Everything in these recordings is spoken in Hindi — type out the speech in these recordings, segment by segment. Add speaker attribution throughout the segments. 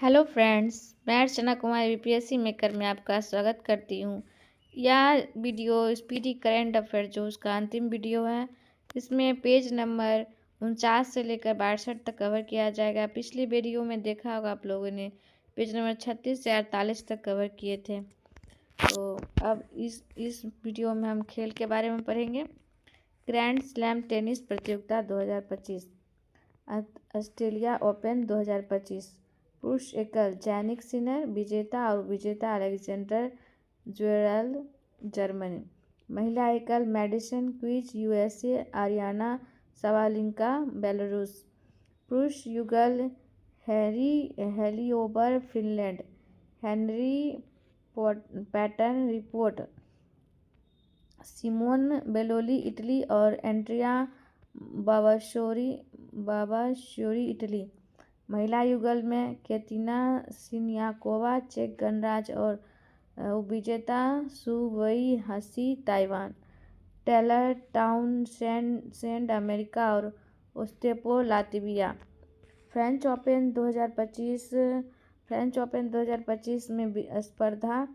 Speaker 1: हेलो फ्रेंड्स, मैं अर्चना कुमार यूपीएससी मेकर में आपका स्वागत करती हूँ। यह वीडियो स्पीडी करंट अफेयर जो उसका अंतिम वीडियो है, इसमें पेज नंबर 49 से लेकर 62 तक कवर किया जाएगा। पिछली वीडियो में देखा होगा आप लोगों ने, पेज नंबर 36 से 48 तक कवर किए थे। तो अब इस वीडियो में हम खेल के बारे में पढ़ेंगे। ग्रैंड स्लैम टेनिस प्रतियोगिता 2025, ऑस्ट्रेलिया ओपन 2025, पुरुष एकल जैनिक सिनर विजेता और विजेता अलेक्जेंडर ज्वेरेव जर्मनी, महिला एकल Madison Keys USA Aryna Sabalenka Belarus, पुरुष युगल हेलिओबर Finland Henry Patten report Simone Bolelli Italy और एंड्रिया बाबाश्योरी इटली, महिला युगल में केतिना सिनियाकोवा चेक गणराज्य और उपविजेता सु वई हसी ताइवान, टेलर टाउनसेंड अमेरिका और ओस्टेपो लातविया। फ्रेंच ओपन 2025 में स्पर्धा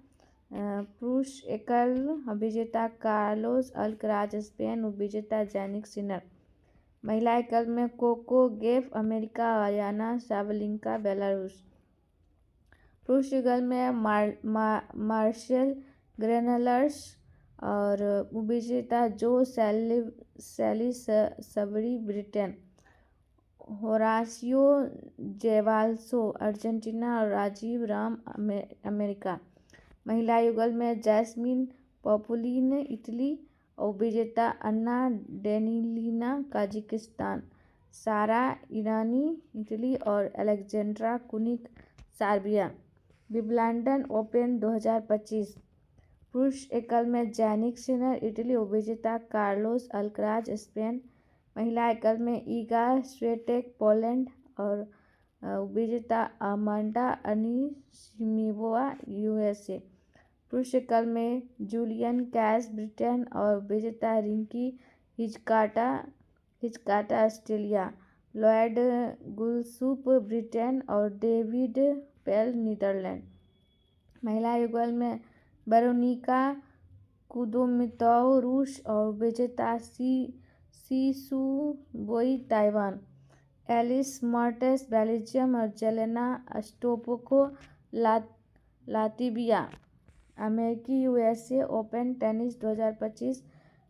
Speaker 1: पुरुष एकल विजेता कार्लोस अल्कराज स्पेन, उपविजेता जैनिक सिनर, महिला एकल में कोको गेफ अमेरिका, आरियाना सावलिंका बेलारूस, पुरुष युगल में मार्शल ग्रेनलर्स और उपविजेता जो सैलिसबरी ब्रिटेन, होरासियो जेवाल्सो अर्जेंटीना और राजीव राम अमेरिका, महिला युगल में जैस्मिन पॉपुलिन इटली और विजेता अन्ना डेनिलिना कजाकिस्तान, सारा ईरानी इटली और Alexandra Kunik Serbia. Wimbledon open 2025, पुरुष एकल में जैनिक सिनर इटली और विजेता कार्लोस अल्कराज स्पेन, महिला एकल में ईगा स्विएटेक पोलैंड और विजेता अमांडा अनिसिमिवोवा यूएसए, पुरुष एकल में जूलियन कैश ब्रिटेन और विजेता रिंकी हिचकाटा ऑस्ट्रेलिया, लॉयड गुलसुप ब्रिटेन और डेविड पेल नीदरलैंड, महिला युगल में वेरोनिका कुदोमितोव रूस और विजेता सीसु बोई ताइवान, एलिस मर्टेस बेल्जियम और जेलेना ओस्टापेंको लातविया। अमेरिकी यूएसए ओपन टेनिस 2025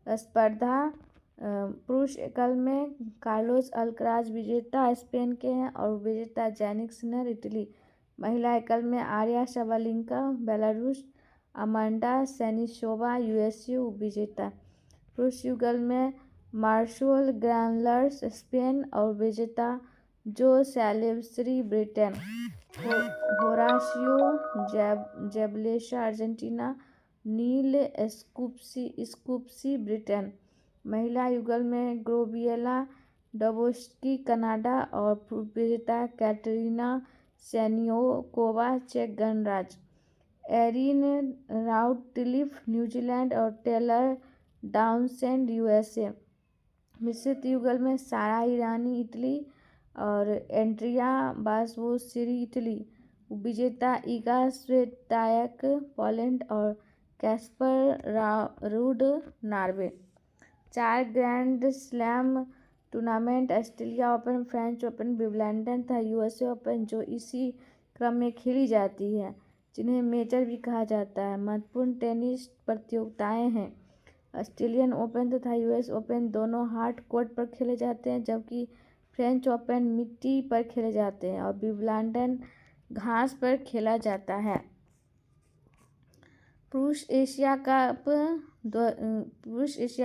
Speaker 1: स्पर्धा पुरुष एकल में कार्लोस अल्कराज विजेता स्पेन के हैं और विजेता जैनिक सिनर इटली, महिला एकल में आर्या साबालेंका बेलारूस, अमांडा सेनिशोवा यूएसए विजेता, पुरुष युगल में मार्शल ग्रेनलर्स स्पेन और विजेता जो सैलिसबरी ब्रिटेन, होराशियो जेबलेसा अर्जेंटीना, नील स्कूप्सी ब्रिटेन, महिला युगल में ग्रेबियला डबोस्की कनाडा और विजेता कैटरीना सेनियोकोवा चेक गणराज्य, एरिन राउटक्लिफ न्यूजीलैंड और टेलर टाउनसेंड यूएसए, मिश्रित युगल में सारा ईरानी इटली और एंड्रिया बासबोश्विरी इटली, विजेता ईगा स्विएटेक पोलैंड और Caspar rude Norway. 4 grand slam tournament Australia open, French open, Wimbledon तथा यूएसए ओपन जो इसी क्रम में खेली जाती है, जिन्हें मेजर भी कहा जाता है, महत्वपूर्ण टेनिस प्रतियोगिताएं हैं। ऑस्ट्रेलियन ओपन तथा यूएस ओपन दोनों हार्ड कोर्ट पर खेले जाते हैं, जबकि फ्रेंच ओपन मिट्टी पर खेले जाते हैं और विंबलडन घास पर खेला जाता है। पुरुष एशिया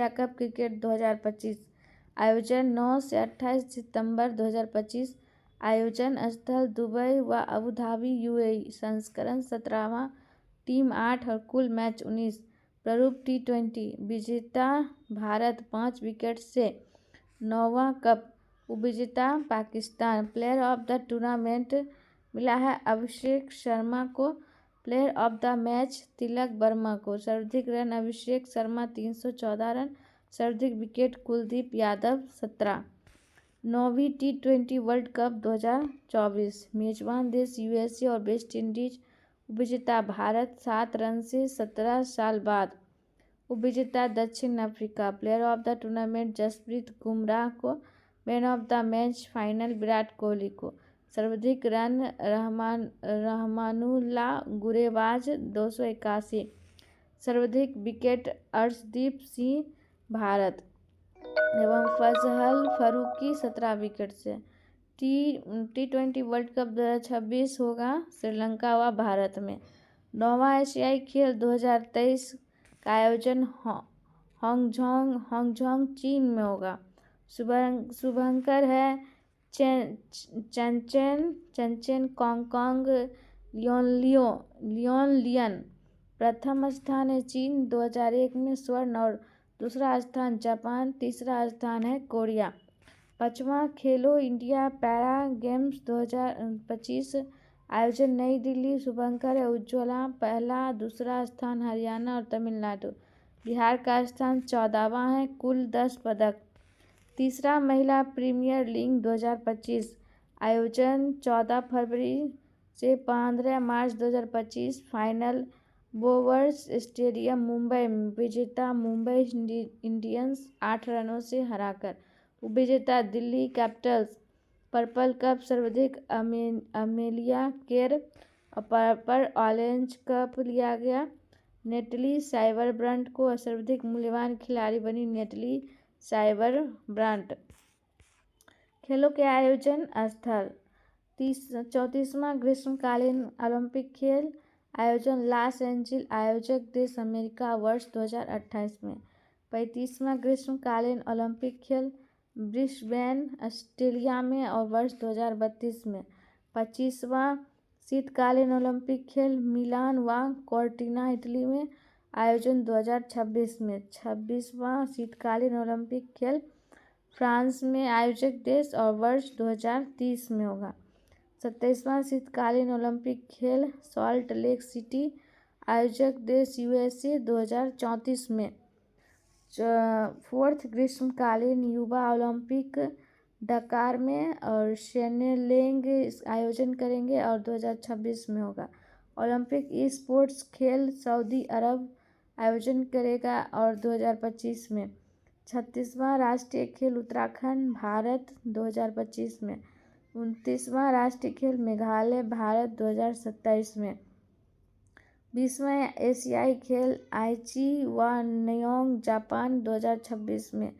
Speaker 1: कप क्रिकेट 2025 आयोजन 9 से 28 सितंबर 2025, आयोजन स्थल दुबई व अबू धाबी यूएई, संस्करण 17वां, टीम 8 और कुल मैच 19, प्रारूप T20, विजेता भारत 5 विकेट से, 9वां कप, उपविजेता Pakistan, player of the tournament मिला है अभिषेक शर्मा को, player of the match Tilak Varma को, सर्वाधिक रन अभिषेक शर्मा 314 रन, सर्वाधिक wicket Kuldeep Yadav 17। 9वीं T20 world cup 2024। मेजबान देश यूएसए और वेस्ट इंडीज। उपविजेता भारत 7 रन से 17 साल बाद। उपविजेता दक्षिण Africa. Player of the tournament Jasprit Bumrah को। Man of the match final Virat Kohli को। सर्वाधिक रन रहमानुल्लाह गुरेबाज 281। सर्वाधिक विकेट अर्शदीप सिंह भारत एवं फजल फरूकी 17 विकेट से। T20 वर्ल्ड कप 2026 होगा श्रीलंका व भारत में। 9वां एशियाई खेल 2023 का आयोजन हांगझोंग चीन में होगा। शुभंकर है चनचेन कांगकांग लियन। प्रथम स्थान है चीन 2001 में स्वर्ण और दूसरा स्थान जापान, तीसरा स्थान है कोरिया। 5वां खेलो इंडिया पैरा गेम्स 2025 आयोजन नई दिल्ली। शुभंकर है उज्ज्वला पहला, दूसरा स्थान हरियाणा और तमिलनाडु। बिहार का स्थान 14वां है, कुल 10 पदक। तीसरा महिला प्रीमियर लीग 2025 आयोजन 14 फरवरी से 15 मार्च 2025। फाइनल बोवर्स स्टेडियम मुंबई में। विजेता मुंबई इंडियंस 8 रनों से हराकर। उपविजेता दिल्ली कैपिटल्स। पर्पल कप सर्वाधिक अमेलिया केर और पर्पल ऑरेंज कप लिया गया। नेटली साइबरब्रांट को सर्वाधिक मूल्यवान खिलाड़ी बनी नेटली साइबरब्रांट। खेलों के आयोजन स्थल 34वां ग्रीष्मकालीन ओलंपिक खेल आयोजन लॉस एंजिल्स। आयोजक देश अमेरिका वर्ष 2028 में। 35वां ग्रीष्मकालीन ओलंपिक खेल ब्रिस्बेन ऑस्ट्रेलिया में और वर्ष 2032 में। 25वां शीतकालीन ओलंपिक खेल मिलान व कोर्टिना इटली में। आयोजन 2026 में। 26वां शीतकालीन ओलंपिक खेल फ्रांस में आयोजक देश और वर्ष 2030 में होगा। 27वां शीतकालीन ओलंपिक खेल सॉल्ट लेक सिटी आयोजक देश यूएसए 2034 में। 4th ग्रीष्मकालीन युवा ओलंपिक डकार में और शेनेलेंग आयोजन करेंगे और 2026 में होगा। ओलंपिक ई स्पोर्ट्स खेल सऊदी अरब आयोजन करेगा और 2025 में। 36वां राष्ट्रीय खेल उत्तराखंड भारत 2025 में। 29वां राष्ट्रीय खेल मेघालय भारत 2027 में। 20वां एशियाई खेल आईची व नयोंग जापान 2026 में।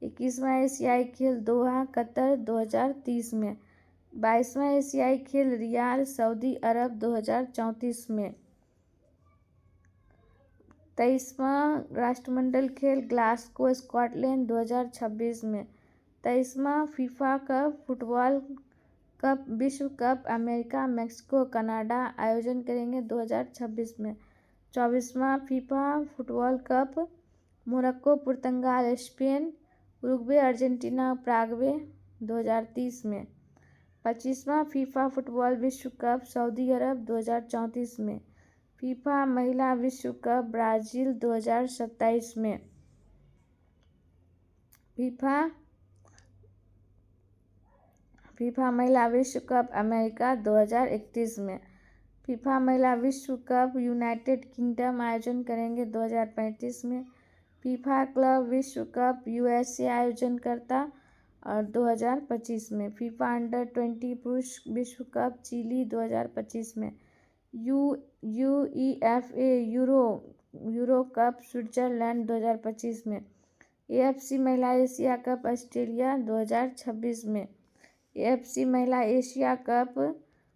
Speaker 1: 21वां एशियाई खेल दोहा कतर 2030 में। 22वां एशियाई खेल रियाद सऊदी अरब 2034 में। 23वां राष्ट्रमंडल खेल ग्लासगो स्कॉटलैंड 2026 में। 23वां फीफा कप फुटबॉल कप विश्व कप अमेरिका मैक्सिको कनाडा आयोजन करेंगे 2026 में। 24वां फीफा फुटबॉल कप मोरक्को पुर्तगाल स्पेन उरुग्वे अर्जेंटीना प्रागवे 2030 में। 25वां फीफा फुटबॉल विश्व कप सऊदी अरब 2034 में। फीफा महिला विश्व कप ब्राजील 2027 में। फीफा महिला विश्व कप अमेरिका 2031 में। फीफा महिला विश्व कप यूनाइटेड किंगडम आयोजन करेंगे 2035 में। फीफा क्लब विश्व कप यूएसए आयोजन करता और 2025 में। फीफा अंडर-20 पुरुष विश्व कप चिली 2025 में। यूईएफए यूरो कप स्विट्जरलैंड 2025 में। एएफसी महिला एशिया कप ऑस्ट्रेलिया 2026 में। एएफसी महिला एशिया कप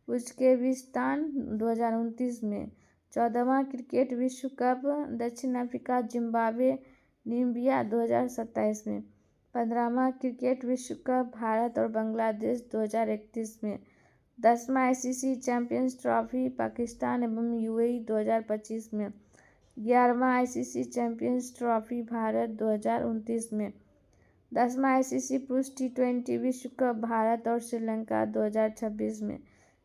Speaker 1: उज्बेकिस्तान 2029 में। 14वां क्रिकेट विश्व कप दक्षिण अफ्रीका जिम्बाब्वे नामीबिया 2027 में। 15वां क्रिकेट विश्व कप भारत और बांग्लादेश 2031 में। 10वां आईसीसी चैंपियंस ट्रॉफी पाकिस्तान एवं यूएई 2025 में। 11वां आईसीसी चैंपियंस ट्रॉफी भारत 2029 में। 10वां आईसीसी पुरुष T20 विश्व कप भारत और श्रीलंका 2026 में।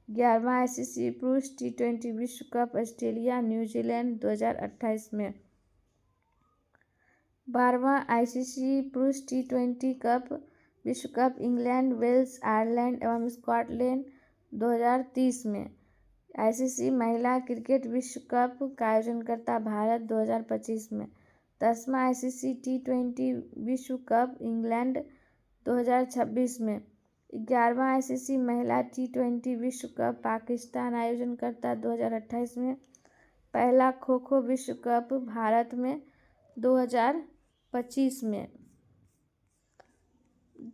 Speaker 1: 11वां आईसीसी पुरुष T20 विश्व कप ऑस्ट्रेलिया न्यूजीलैंड 2028 में। 12वां आईसीसी पुरुष T20 कप विश्व कप इंग्लैंड, वेल्स, आयरलैंड एवं स्कॉटलैंड 2030 में। आईसीसी महिला क्रिकेट विश्व कप का आयोजनकर्ता भारत 2025 में। 10वां आईसीसी T20 विश्व कप इंग्लैंड 2026 में। 11वां आईसीसी महिला T20 विश्व कप पाकिस्तान आयोजनकर्ता 2028 में। पहला खो खो विश्व कप भारत में 2025 में।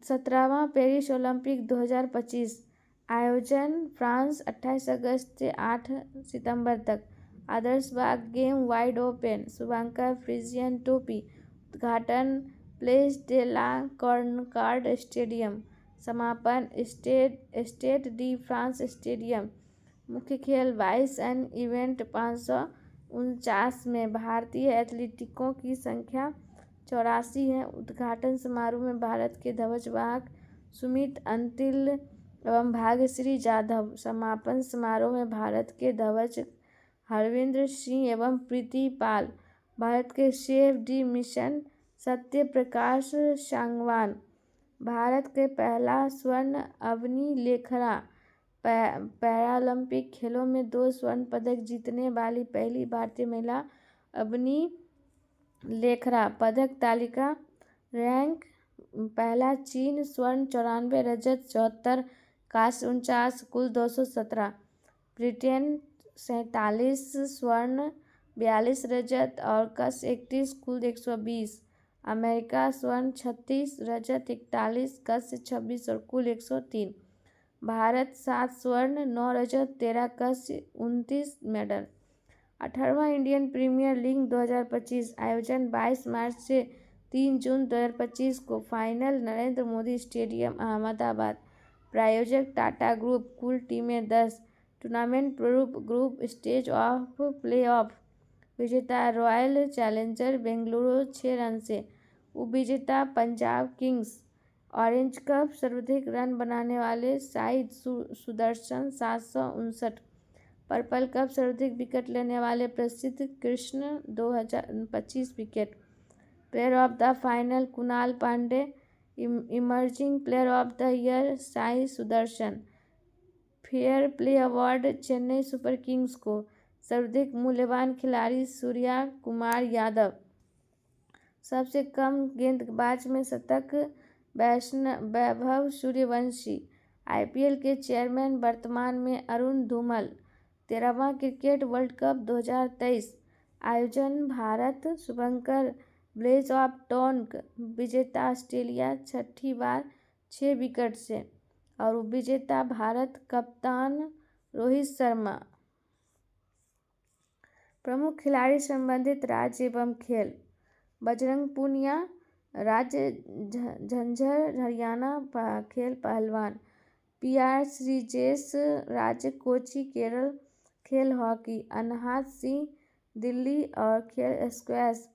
Speaker 1: 17वां पेरिस ओलंपिक 2025 आयोजन फ्रांस 28 अगस्त से 8 सितंबर तक। आदर्श बाग गेम वाइड ओपन, शुभंकर फ्रिजियन टोपी, उद्घाटन प्लेस डे ला कॉर्नकार्ड स्टेडियम, समापन स्टेड डी फ्रांस स्टेडियम। मुख्य खेल 22 एंड इवेंट 549 में। भारतीय एथलीटों की संख्या 84 है। उद्घाटन समारोह में भारत के ध्वजवाहक सुमित अंतिल एवं भाग्यश्री जाधव। समापन समारोह में भारत के ध्वज हरविंदर सिंह एवं प्रीति पाल। भारत के chef D mission Satya Prakash Sangwan. Bharat के पहला स्वर्ण अवनी लेखरा। पैरालंपिक खेलों में 2 स्वर्ण पदक जीतने वाली पहली भारतीय महिला अवनी लेखरा। पदक तालिका रैंक पहला चीन स्वर्ण 94, रजत 74, कांस्य 49, कुल 217। ब्रिटेन 47 स्वर्ण 42 रजत और कांस्य 31, कुल 120। अमेरिका स्वर्ण 36, रजत 41, कांस्य 26 और कुल 103। भारत 7 स्वर्ण 9 रजत 13 कांस्य 29 मेडल। 18वां इंडियन प्रीमियर लीग 2025 आयोजन 22 मार्च से 3 जून 2025 को। Final Narendra Modi stadium Ahmedabad. प्रायोजक टाटा ग्रुप। कुल टीमें 10। टूर्नामेंट प्रारूप ग्रुप स्टेज ऑफ प्लेऑफ। विजेता रॉयल चैलेंजर बेंगलुरु 6 रन से। उपविजेता पंजाब किंग्स। ऑरेंज कप सर्वाधिक रन बनाने वाले साई सुदर्शन 759। पर्पल कप सर्वाधिक विकेट लेने वाले प्रसिद्ध कृष्ण 2025 विकेट। Player of the final Krunal Pandey. Emerging player of the year Sai Sudarshan. Fair play award Chennai super Kings को। सर्वाधिक मूल्यवान खिलाड़ी सूर्या कुमार यादव। सबसे कम गेंदबाज में शतक वैभव सूर्यवंशी। आईपीएल के चेयरमैन वर्तमान में अरुण धूमल। 13वां क्रिकेट वर्ल्ड कप 2023 आयोजन भारत। शुभंकर ब्लेज ऑफ टोंक विजेता ऑस्ट्रेलिया 6ठी बार 6 विकेट से और उपविजेता भारत कप्तान रोहित शर्मा। प्रमुख खिलाड़ी संबंधित राज्य एवं खेल। बजरंग पूनिया राज्य झज्जर हरियाणा खेल पहलवान। PR श्रीजेश राज्य कोची केरल खेल हॉकी। अनहाद सिंह दिल्ली और खेल स्क्वैश।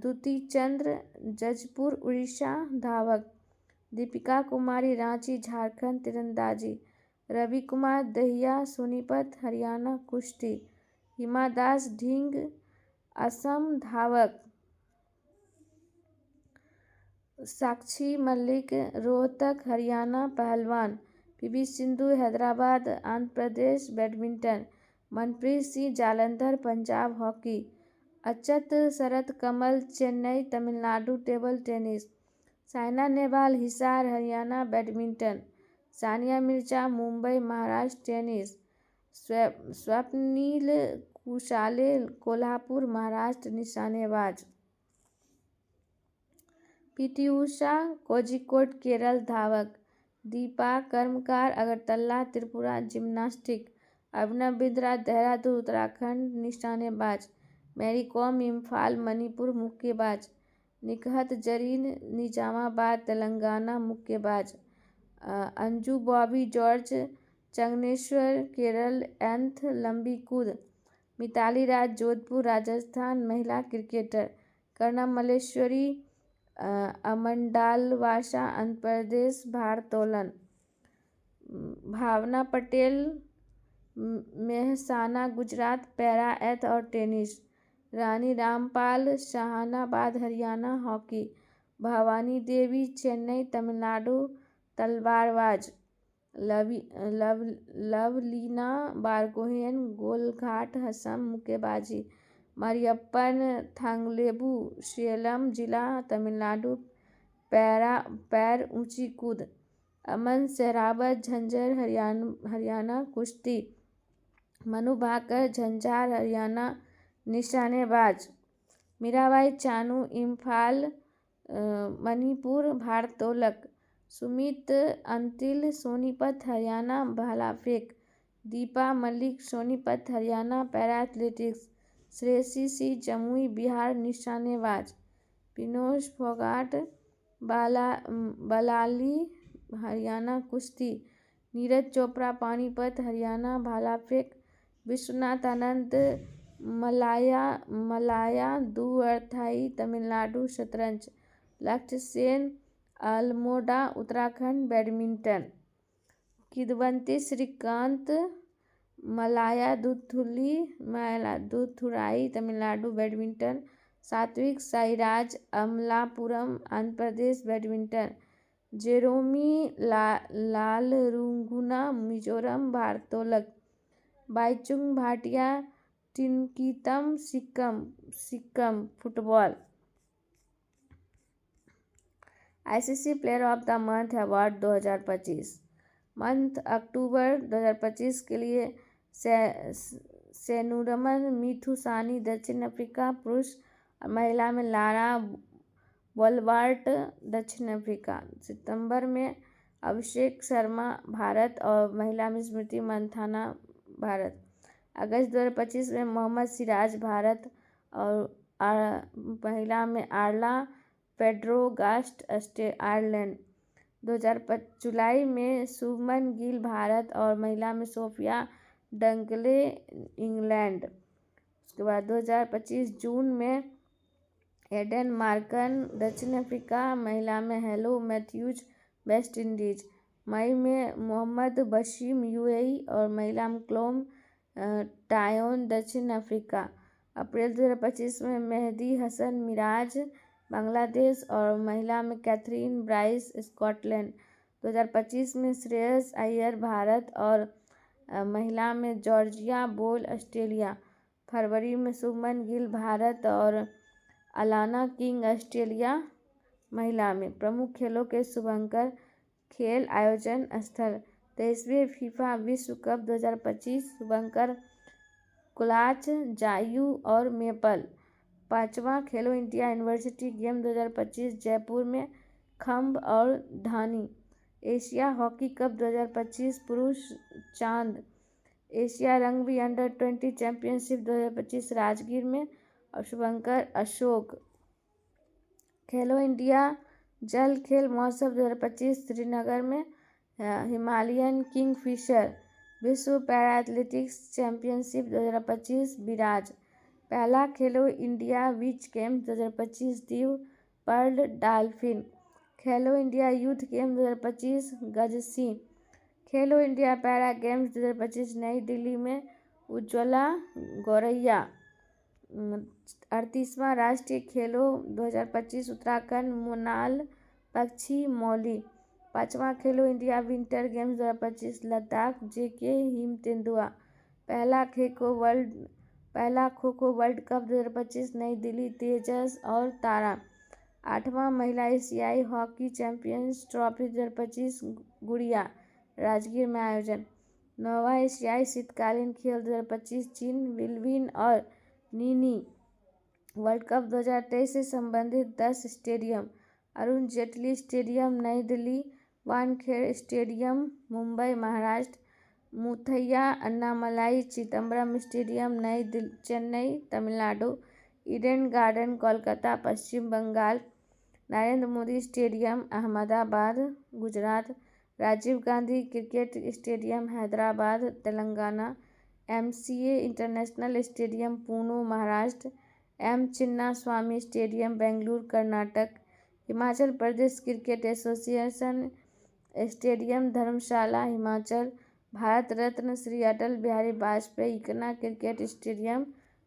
Speaker 1: दुती चंद्र जजपुर उड़ीसा धावक। दीपिका कुमारी रांची झारखंड तीरंदाजी। रवि कुमार दहिया सोनीपत हरियाणा कुश्ती। हिमा दास ढींग असम धावक। साक्षी मलिक रोहतक हरियाणा पहलवान। PV Sindhu Hyderabad Andhra Pradesh badminton. Manpreet Singh Jalandhar Punjab hockey. Achyut Sharath Kamal Chennai Tamil Nadu table tennis. Saina Nehwal Hisar Haryana badminton. Sania Mirza Mumbai Maharashtra tennis. Swapnil Kusale Kolhapur Maharashtra निशानेबाज। PT उषा कोझिकोड केरल धावक। दीपा कर्मकार अगरतला त्रिपुरा जिम्नास्टिक। अभिनव बिंद्रा देहरादून उत्तराखंड निशानेबाज। मैरी कॉम इम्फाल मणिपुर मुक्केबाज। निकहत जरीन निजामाबाद तेलंगाना मुक्केबाज। अंजू बॉबी जॉर्ज चंगनेश्वर केरल एंथ लंबी कूद। मिताली राज जोधपुर राजस्थान महिला क्रिकेटर। कर्णम मल्लेश्वरी अमंडालवासा आंध्र प्रदेश भारोत्तोलन। भावना पटेल मेहसाना गुजरात पैरा एथ और टेनिस। रानी रामपाल शाहनाबाद हरियाणा हॉकी। भवानी देवी, चेन्नई, तमिलनाडु तलवारबाज। लवलीना बारगोहेन, गोलघाट असम मुक्केबाजी। मरियप्पन थांगलेबू, सेलम जिला, तमिलनाडु पैर ऊंची कूद। अमन सहरावत, झज्जर, हरियाणा कुश्ती। मनु भाकर, झंझार, हरियाणा निशानेबाज। मीराबाई चानू, इम्फाल, मणिपुर भारोत्तोलक। सुमित अंतिल, सोनीपत, हरियाणा भाला फेंक। Deepa Malik, Sonipat, Haryana para athletics. Shreyasi C, Jamui, Bihar निशानेबाज। पिनोश फोगाट, बलाली, हरियाणा कुश्ती। नीरज चोपड़ा, पानीपत, हरियाणा भाला फेंक। विश्वनाथ आनंद, मलाया दूअर्थाई, तमिलनाडु शतरंज। लक्ष्य सेन, अल्मोड़ा, उत्तराखंड बैडमिंटन। किदवंती श्रीकांत, मलाया दूथुराई, तमिलनाडु बैडमिंटन। सात्विक साईराज, अमलापुरम, आंध्र प्रदेश बैडमिंटन। जेरोमी लालरुंगुना, मिजोरम भारोत्तोलक। Bhaichung Bhatia, Tinkitam, Sikkim football. ICC player of the month award 2025। Month October 2025 के लिए सेनुरमन मिथुसानी, दक्षिण अफ्रीका, पुरुष और महिला में लारा वॉलवार्ट, दक्षिण अफ्रीका। सितंबर में अभिषेक शर्मा, भारत, और महिला में स्मृति मंथाना, भारत। अगस्त 2025 में मोहम्मद सिराज, भारत, और महिला में आर्ला पेड्रोगास्ट, आयरलैंड। 2025 जुलाई में शुभमन गिल, भारत, और महिला में सोफिया डंकले, इंग्लैंड। उसके बाद 2025 जून में एडन मार्कन, दक्षिण अफ्रीका, महिला में हेलो मैथ्यूज, वेस्ट इंडीज। मई में मोहम्मद बशीम, यूएई, और महिला में क्लोम टायोन, दक्षिण अफ्रीका। अप्रैल 2025 में मेहदी हसन मिराज, बांग्लादेश, और महिला में कैथरीन ब्राइस, स्कॉटलैंड। 2025 में श्रेयस अय्यर, भारत, और महिला में जॉर्जिया बोल, ऑस्ट्रेलिया। फरवरी में शुभमन गिल, भारत, और अलाना किंग, ऑस्ट्रेलिया, महिला में। प्रमुख खेलों के शुभंकर खेल आयोजन स्थल। 23वें फीफा विश्व कप 2025, शुभंकर कुलाच, जायू और मेपल। 5वां खेलो इंडिया यूनिवर्सिटी गेम 2025, जयपुर में खम्ब और धानी। एशिया हॉकी कप 2025 पुरुष, चांद। एशिया रग्बी अंडर-20 चैंपियनशिप 2025, राजगीर में, और शुभंकर अशोक। खेलो इंडिया जल खेल महोत्सव 2025, श्रीनगर में, हिमालयन किंगफिशर। विश्व पैरा एथलेटिक्स चैंपियनशिप 2025, विराज। पहला Khelo India beach games 2025, Diu, pearl dolphin. Khelo India youth game 2025, Gajsingh. Khelo India para games 2025, नई दिल्ली में, उज्ज्वला गौरैया। 38वां राष्ट्रीय खेलो 2025, उत्तराखंड, मोनाल पक्षी मौली। 5वां खेलो इंडिया विंटर गेम्स 2025, लद्दाख, जेके हिमतेंदुआ। पहला खो खो वर्ल्ड कप 2025, नई दिल्ली, तेजस और तारा। 8वां महिला एशियाई हॉकी चैंपियंस ट्रॉफी 2025, गुड़िया, राजगीर में आयोजन। 9वां एशियाई शीतकालीन खेल 2025, चीन, विल्विन और नीनी। वर्ल्ड कप 2023 से संबंधित 10 स्टेडियम। अरुण जेटली स्टेडियम, नई Delhi. Wankhede stadium, Mumbai, Maharashtra. Muthiah Annamalai Chidambaram stadium, Chennai, Tamil Nadu. Eden garden, Kolkata, पश्चिम Bengal. Narendra Modi stadium, Ahmedabad, Gujarat. Rajiv Gandhi cricket stadium, Hyderabad, Telangana. MCA international stadium, Pune, Maharashtra. M Chinnaswamy stadium, Bengaluru, Karnataka. Himachal Pradesh cricket association stadium, Dharamshala, Himachal. Bharat Ratna Shri Atal Bihari Vajpayee Ekana cricket stadium,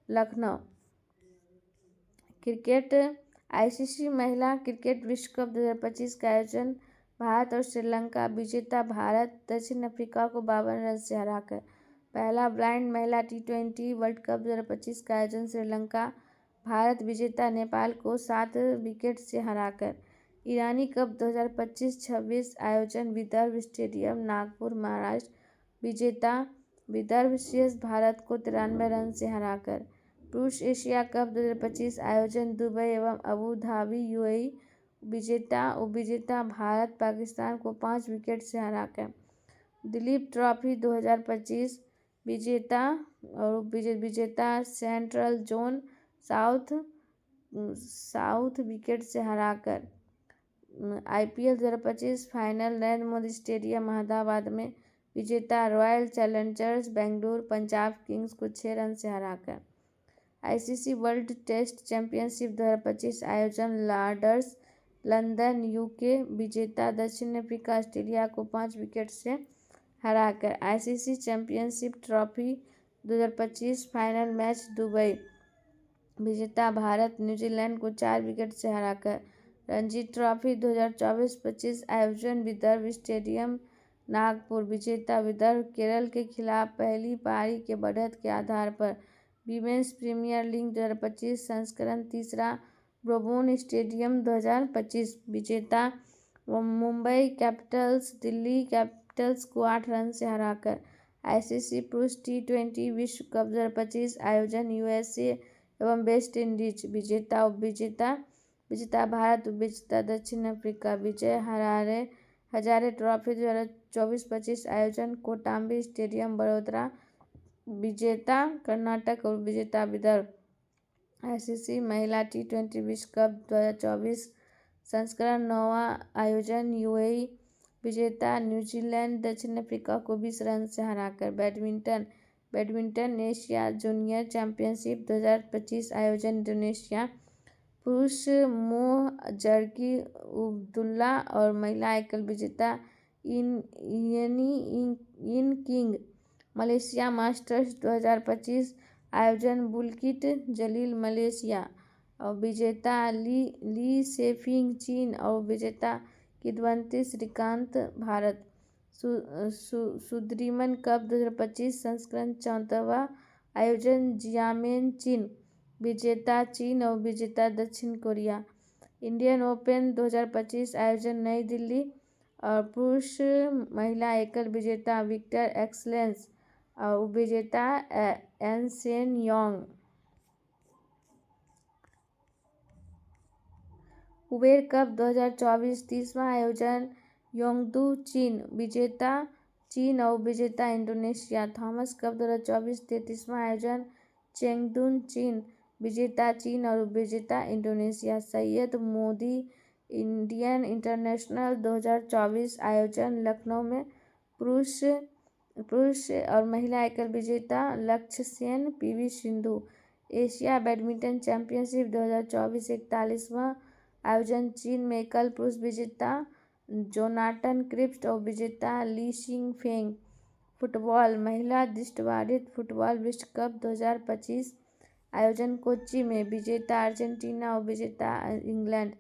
Speaker 1: Lucknow. Cricket ICC महिला क्रिकेट विश्व कप 2025 का आयोजन भारत और श्रीलंका। विजेता भारत दक्षिण अफ्रीका को 52 रन से हराकर। पहला ब्लाइंड महिला T20 वर्ल्ड कप 2025 का आयोजन श्रीलंका। भारत विजेता नेपाल को 7 विकेट से हराकर। ईरानी कप 2025-26 आयोजन विदर्भ स्टेडियम नागपुर महाराष्ट्र। विजेता विदर्भ शेष भारत को 93 रन से हराकर। पुरुष एशिया कप 2025 आयोजन दुबई एवं अबू धाबी यूएई। विजेता उपविजेता भारत पाकिस्तान को 5 विकेट से हराकर। दिलीप ट्रॉफी 2025 विजेता और विजेता सेंट्रल जोन साउथ विकेट से हराकर। IPL 2025 final Narendra Modi stadium Ahmedabad में। विजेता royal Challengers Bengaluru Punjab Kings को 6 रन से हराकर। आईसीसी वर्ल्ड टेस्ट चैंपियनशिप 2025 आयोजन लॉर्ड्स लंदन यूके। विजेता दक्षिण अफ्रीका ऑस्ट्रेलिया को 5 विकेट से हराकर। ICC championship trophy 2025 final match Dubai. विजेता भारत न्यूजीलैंड को 4 विकेट से हराकर। रणजी ट्रॉफी 2024-25 आयोजन विदर्भ स्टेडियम नागपुर। विजेता विदर्भ केरल के खिलाफ पहली पारी के बढ़त के आधार पर। विमेंस प्रीमियर लीग 2025 संस्करण तीसरा ब्रोबोन स्टेडियम 2025। विजेता मुंबई कैपिटल्स दिल्ली कैपिटल्स को 8 रन से हराकर। आईसीसी पुरुष T20 विश्व कप 2025 आयोजन यूएसए एवं वेस्ट इंडीज। विजेता उपविजेता विजेता भारत उपविजेता दक्षिण अफ्रीका। विजय हजारे ट्रॉफी 2024-25 आयोजन कोटांबी स्टेडियम बड़ोदरा। विजेता कर्नाटक और विजेता विदर्भ। आईसीसी महिला T20 विश्व कप 2024 संस्करण 9वां आयोजन यूएई। विजेता न्यूजीलैंड दक्षिण अफ्रीका को 20 रन से हराकर। बैडमिंटन एशिया जूनियर चैंपियनशिप 2025 आयोजन इंडोनेशिया। पुरुष मोह जर्की उब्दुल्ला और महिला एकल विजेता इन किंग। मलेशिया मास्टर्स 2025 आयोजन बुलकिट जलील मलेशिया और विजेता ली सेफिंग चीन और विजेता किदवंती श्रीकांत भारत। सुद्रीमन कप 2025 संस्करण 34वां आयोजन जियामेन चीन। विजेता चीन और विजेता दक्षिण कोरिया। इंडियन ओपन 2025 आयोजन नई दिल्ली और पुरुष महिला एकल विजेता विक्टर एक्सेलेंस और उपविजेता एनसेन योंग। कुबेर कप 2024 30वां आयोजन योंगदू चीन। विजेता चीन और विजेता इंडोनेशिया। थॉमस कप 2024 33वां आयोजन चेंगडून चीन। विजेता चीन और विजेता Indonesia. Syed Modi Indian international 2024 आयोजन लखनऊ में। पुरुष और महिला एकल विजेता लक्ष्य Sen PV Sindhu. Asia badminton championship 2024 41वां आयोजन चीन में। एकल पुरुष विजेता जोनाटन क्रिप्स और विजेता ली शिंग फेंग। फुटबॉल महिला दृष्टिबाधित फुटबॉल विश्व कप 2025 आयोजन कोच्चि में। विजेता अर्जेंटीना और विजेता इंग्लैंड।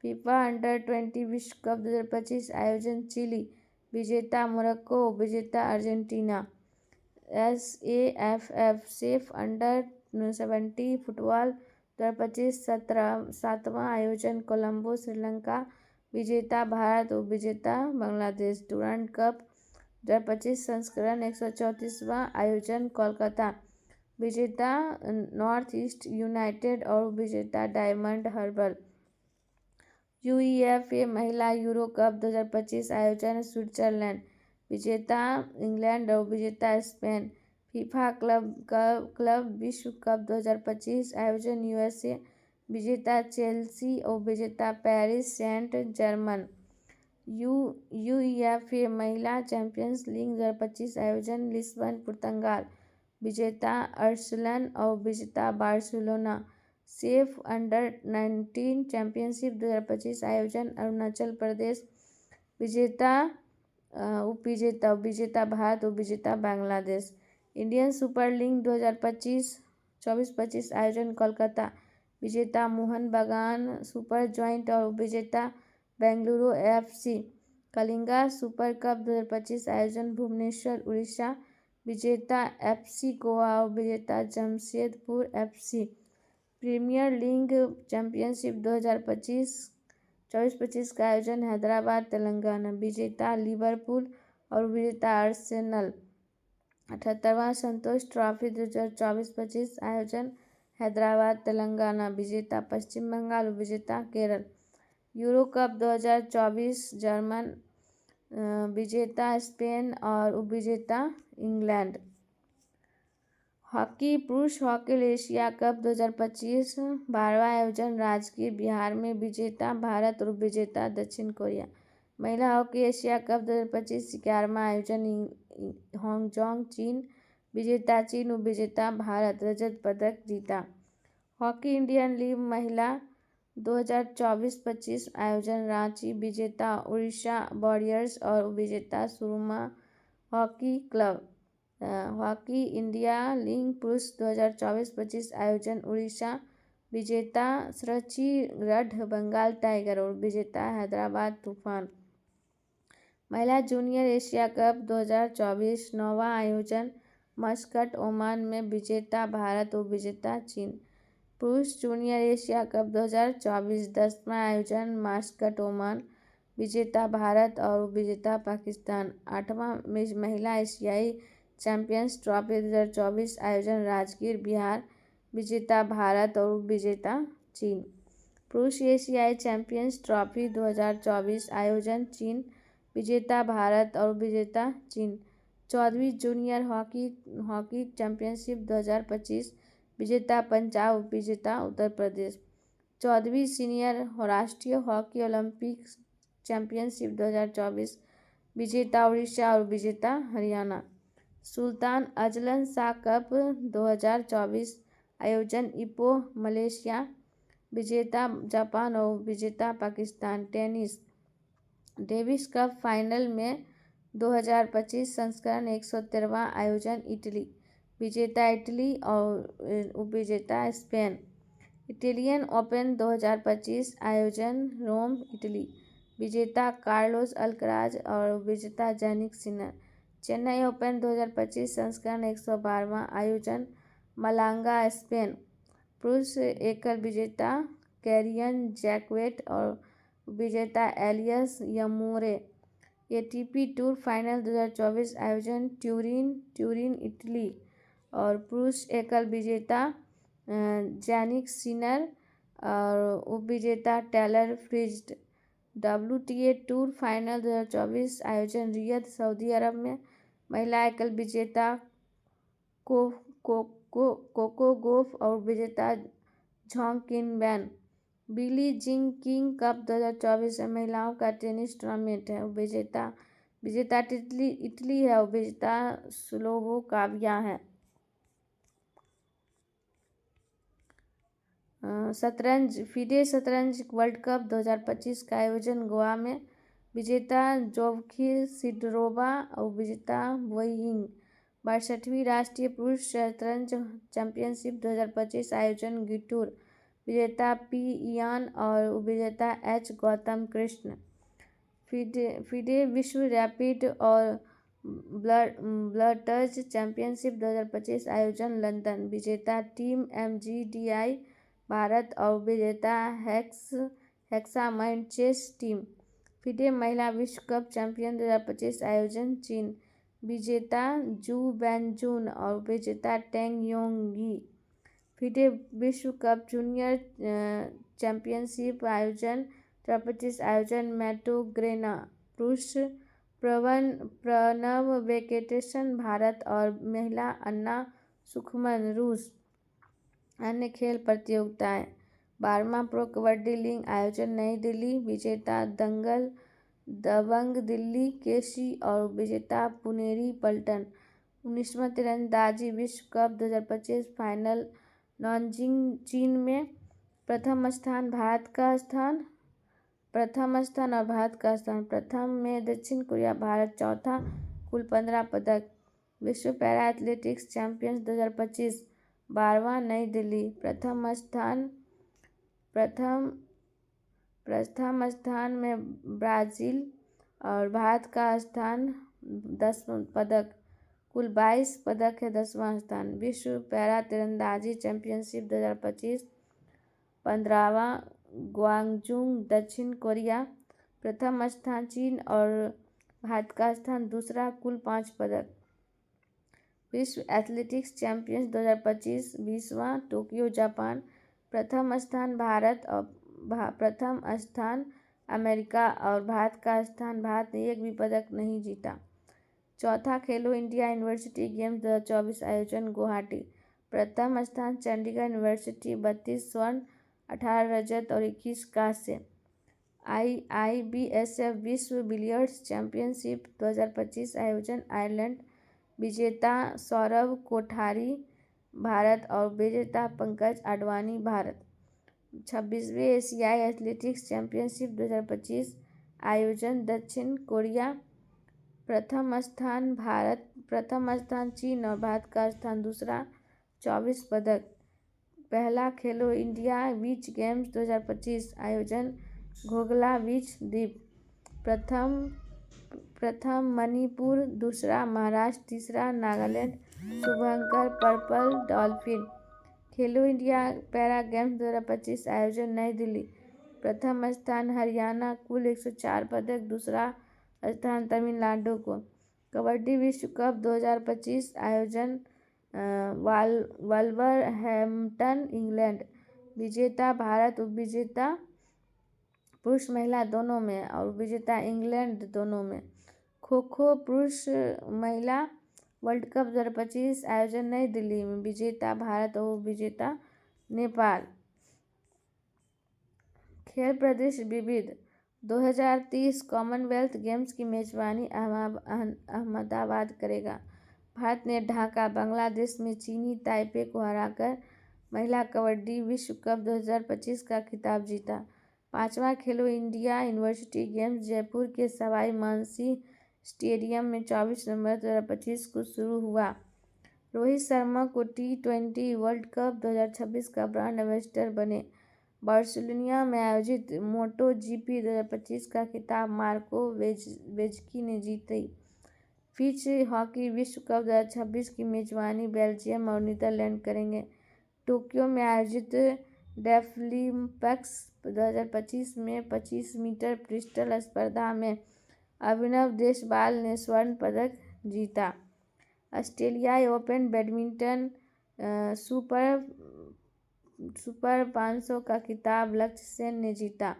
Speaker 1: फीफा अंडर-20 विश्व कप 2025 आयोजन चिली। विजेता मोरक्को और विजेता Argentina. SAFF safe under 17 football 2025 7वां आयोजन कोलंबो श्रीलंका। विजेता भारत और विजेता बांग्लादेश। डुरंड कप 2025 संस्करण 134वां आयोजन कोलकाता। विजेता नॉर्थ ईस्ट यूनाइटेड और विजेता डायमंड हार्बर। UEFA महिला यूरो कप 2025 आयोजन स्विट्जरलैंड। विजेता इंग्लैंड और विजेता स्पेन। फीफा क्लब विश्व कप 2025 आयोजन USA। विजेता चेल्सी और विजेता पेरिस सेंट जर्मन। UEFA महिला चैंपियंस लीग 2025 आयोजन लिस्बन पुर्तगाल। विजेता आर्सेनल और विजेता बार्सिलोना। सेफ अंडर-19 चैंपियनशिप 2025 आयोजन अरुणाचल प्रदेश। विजेता उपविजेता विजेता भारत और विजेता बांग्लादेश। इंडियन सुपर लीग 2025 24-25 आयोजन कोलकाता। विजेता मोहन बागान सुपर जॉइंट और उपविजेता Bengaluru FC. Kalinga super cup 2025 आयोजन भुवनेश्वर उड़ीसा। विजेता एफसी गोवा और विजेता Jamshedpur FC. Premier league championship 2025 का आयोजन हैदराबाद तेलंगाना। विजेता लिवरपूल और विजेता आर्सेनल। 78वां संतोष ट्रॉफी 2024-25 आयोजन हैदराबाद तेलंगाना। विजेता पश्चिम बंगाल, विजेता केरल। Euro cup 2024 German. विजेता स्पेन और उपविजेता इंग्लैंड। हॉकी पुरुष हॉकी एशिया कप 2025 12वां आयोजन राजगीर बिहार में। विजेता भारत और उपविजेता दक्षिण कोरिया। महिला हॉकी एशिया कप 2025 11वां आयोजन हांगजोंग चीन। विजेता चीन, उपविजेता भारत। रजत पदक जीता। हॉकी इंडियन लीग महिला 2024-25 आयोजन रांची। विजेता उड़ीसा वॉरियर्स और उपविजेता Soorma hockey club. Hockey India league पुरुष 2024-25 आयोजन उड़ीसा। विजेता सृची गढ़ बंगाल टाइगर और विजेता हैदराबाद तूफान। महिला जूनियर एशिया कप 2024 9वां आयोजन मस्कट ओमान में। विजेता भारत और विजेता चीन। पुरुष जूनियर एशिया कप 2024 10वां आयोजन मस्कट ओमान। विजेता भारत और विजेता पाकिस्तान। 8वां महिला एशियाई चैंपियंस ट्रॉफी 2024 आयोजन राजगीर बिहार। विजेता भारत और विजेता चीन। पुरुष एशियाई चैंपियंस ट्रॉफी 2024 आयोजन चीन। विजेता भारत और विजेता चीन। 14वीं जूनियर हॉकी चैंपियनशिप 2025 विजेता पंजाब, विजेता उत्तर प्रदेश। 14वीं सीनियर राष्ट्रीय हॉकी ओलंपिक चैंपियनशिप 2024 विजेता उड़ीसा और विजेता Haryana. Sultan Azlan Shah cup 2024 आयोजन इपो मलेशिया। विजेता जापान और विजेता Pakistan. Tennis Davis cup final में 2025 संस्करण 113वां आयोजन इटली। विजेता इटली और उपविजेता स्पेन। इटालियन ओपन 2025 आयोजन रोम इटली। विजेता कार्लोस अल्कराज और विजेता जैनिक सिनर। चेन्नई ओपन 2025 संस्करण 112वां आयोजन मलांगा स्पेन। पुरुष एकल विजेता कैरियन जैक्वेट और विजेता एलियस यमोरे। एटीपी टूर फाइनल 2024 आयोजन ट्यूरिन इटली और पुरुष एकल विजेता जैनिक सिनर और उपविजेता टेलर फ्रिज्ड। WTA टूर फाइनल 2024 आयोजन रियद सऊदी अरब में। महिला एकल विजेता कोको गोफ और विजेता झोंग किन। बिली जिंग किंग कप 2024 महिलाओं का टेनिस टूर्नामेंट है। विजेता इटली है और विजेता स्लोवाकिया है। शतरंज फीडे शतरंज वर्ल्ड कप 2025 का आयोजन गोवा में। विजेता जोवखिर सिडरोवा और विजेता वोइंग। 62वीं राष्ट्रीय पुरुष शतरंज चैंपियनशिप 2025 आयोजन गुंटूर। विजेता पी इयान और उपविजेता एच गौतम कृष्ण। फीडे विश्व रैपिड और ब्लटज चैंपियनशिप 2025 आयोजन लंदन। विजेता टीम MGDI भारत और विजेता हेक्सामाइंड चेस टीम। फीडे महिला विश्व कप चैंपियन 2025 आयोजन चीन। विजेता जू बेंजुन और विजेता टेंग योंगी। फीडे विश्व कप जूनियर चैंपियनशिप आयोजन 2025 आयोजन मैटो ग्रेना। पुरुष प्रणव वेंकटेशन भारत और महिला अन्ना सुखमन रूस। अन्य खेल प्रतियोगिताएं 12वां प्रो कबड्डी लीग आयोजन नई दिल्ली। विजेता दबंग दिल्ली केसी और विजेता पुनेरी पलटन। 19वां तीरंदाजी विश्व कप 2025 फाइनल नानजिंग चीन में। प्रथम स्थान और भारत का स्थान। प्रथम में दक्षिण कोरिया, भारत चौथा। कुल 15 पदक। विश्व पैरा एथलेटिक्स चैंपियंस 2025 12वां नई दिल्ली। प्रथम स्थान प्रथम स्थान में ब्राज़ील और भारत का स्थान 10 पदक, कुल 22 पदक है, 10वां स्थान। विश्व पैरा तीरंदाजी चैंपियनशिप 2025 15वां ग्वांगजू दक्षिण कोरिया, प्रथम स्थान चीन और भारत का स्थान दूसरा, कुल 5 पदक। विश्व एथलेटिक्स चैंपियंस 2025 20वां टोक्यो जापान, प्रथम स्थान भारत और प्रथम स्थान अमेरिका और भारत का स्थान, भारत ने एक भी पदक नहीं जीता। चौथा खेलो इंडिया यूनिवर्सिटी गेम्स 2024 आयोजन गुवाहाटी, प्रथम स्थान चंडीगढ़ यूनिवर्सिटी 32 स्वर्ण 18 रजत और 21 कांस्य। IIBSF विश्व बिलियर्ड्स चैंपियनशिप 2025 आयोजन आयरलैंड, विजेता सौरभ कोठारी भारत और विजेता पंकज आडवाणी भारत। 26वें एशियाई एथलेटिक्स चैंपियनशिप 2025 आयोजन दक्षिण कोरिया, प्रथम स्थान भारत, प्रथम स्थान चीन और भारत का स्थान दूसरा, 24 पदक। पहला खेलो इंडिया बीच गेम्स 2025 आयोजन घोघला बीच द्वीप, प्रथम मणिपुर, दूसरा महाराष्ट्र, तीसरा नागालैंड शुभंकर purple dolphin. Khelo India para games 2025 आयोजन नई दिल्ली, प्रथम स्थान हरियाणा, कुल 104 पदक, दूसरा स्थान तमिलनाडु को। कबड्डी विश्व कप 2025 आयोजन वुल्वरहैम्पटन इंग्लैंड, विजेता भारत, उपविजेता पुरुष महिला दोनों में और विजेता इंग्लैंड दोनों में। खो खो पुरुष महिला वर्ल्ड कप 2025 आयोजन नई दिल्ली में, विजेता भारत और विजेता नेपाल। खेल परिदृश्य विविध 2030 कॉमनवेल्थ गेम्स की मेजबानी अहमदाबाद करेगा। भारत ने ढाका बांग्लादेश में चीनी ताइपे को हराकर महिला कबड्डी विश्व कप 2025 का खिताब जीता। 5वां खेलो इंडिया यूनिवर्सिटी गेम्स जयपुर के सवाई मानसिंह स्टेडियम में 24 नवंबर 2025 को शुरू हुआ। रोहित शर्मा को T20 वर्ल्ड कप 2026 का ब्रांड एम्बेसडर बने। बार्सिलोना में आयोजित मोटो GP 2025 का खिताब मार्को बेज्की ने जीती। बीच हॉकी विश्व कप 2026 की मेजबानी बेल्जियम और नीदरलैंड करेंगे। टोक्यो में आयोजित डेफलिम्पिक्स 2025 में 25 मीटर पिस्टल स्पर्धा में अभिनव देशवाल ने स्वर्ण पदक जीता। ऑस्ट्रेलियाई ओपन बैडमिंटन सुपर 500 का खिताब लक्ष्य सेन ने जीता।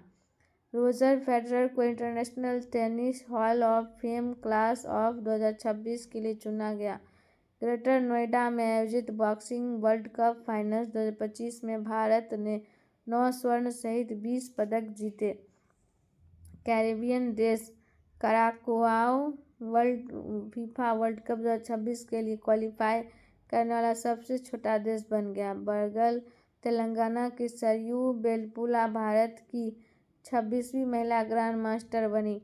Speaker 1: रोजर फेडरर को international tennis hall of fame class of 2026 के लिए चुना गया। ग्रेटर नोएडा में आयोजित बॉक्सिंग वर्ल्ड कप फाइनल्स 2025 में भारत ने 9 स्वर्ण सहित 20 पदक जीते। कैरेबियन देश कराकोआओ फीफा वर्ल्ड कप 2026 के लिए क्वालिफाई करने वाला सबसे छोटा देश बन गया। बरगल तेलंगाना की सरयू बेलपुला भारत की 26वीं महिला ग्रैंड मास्टर बनी।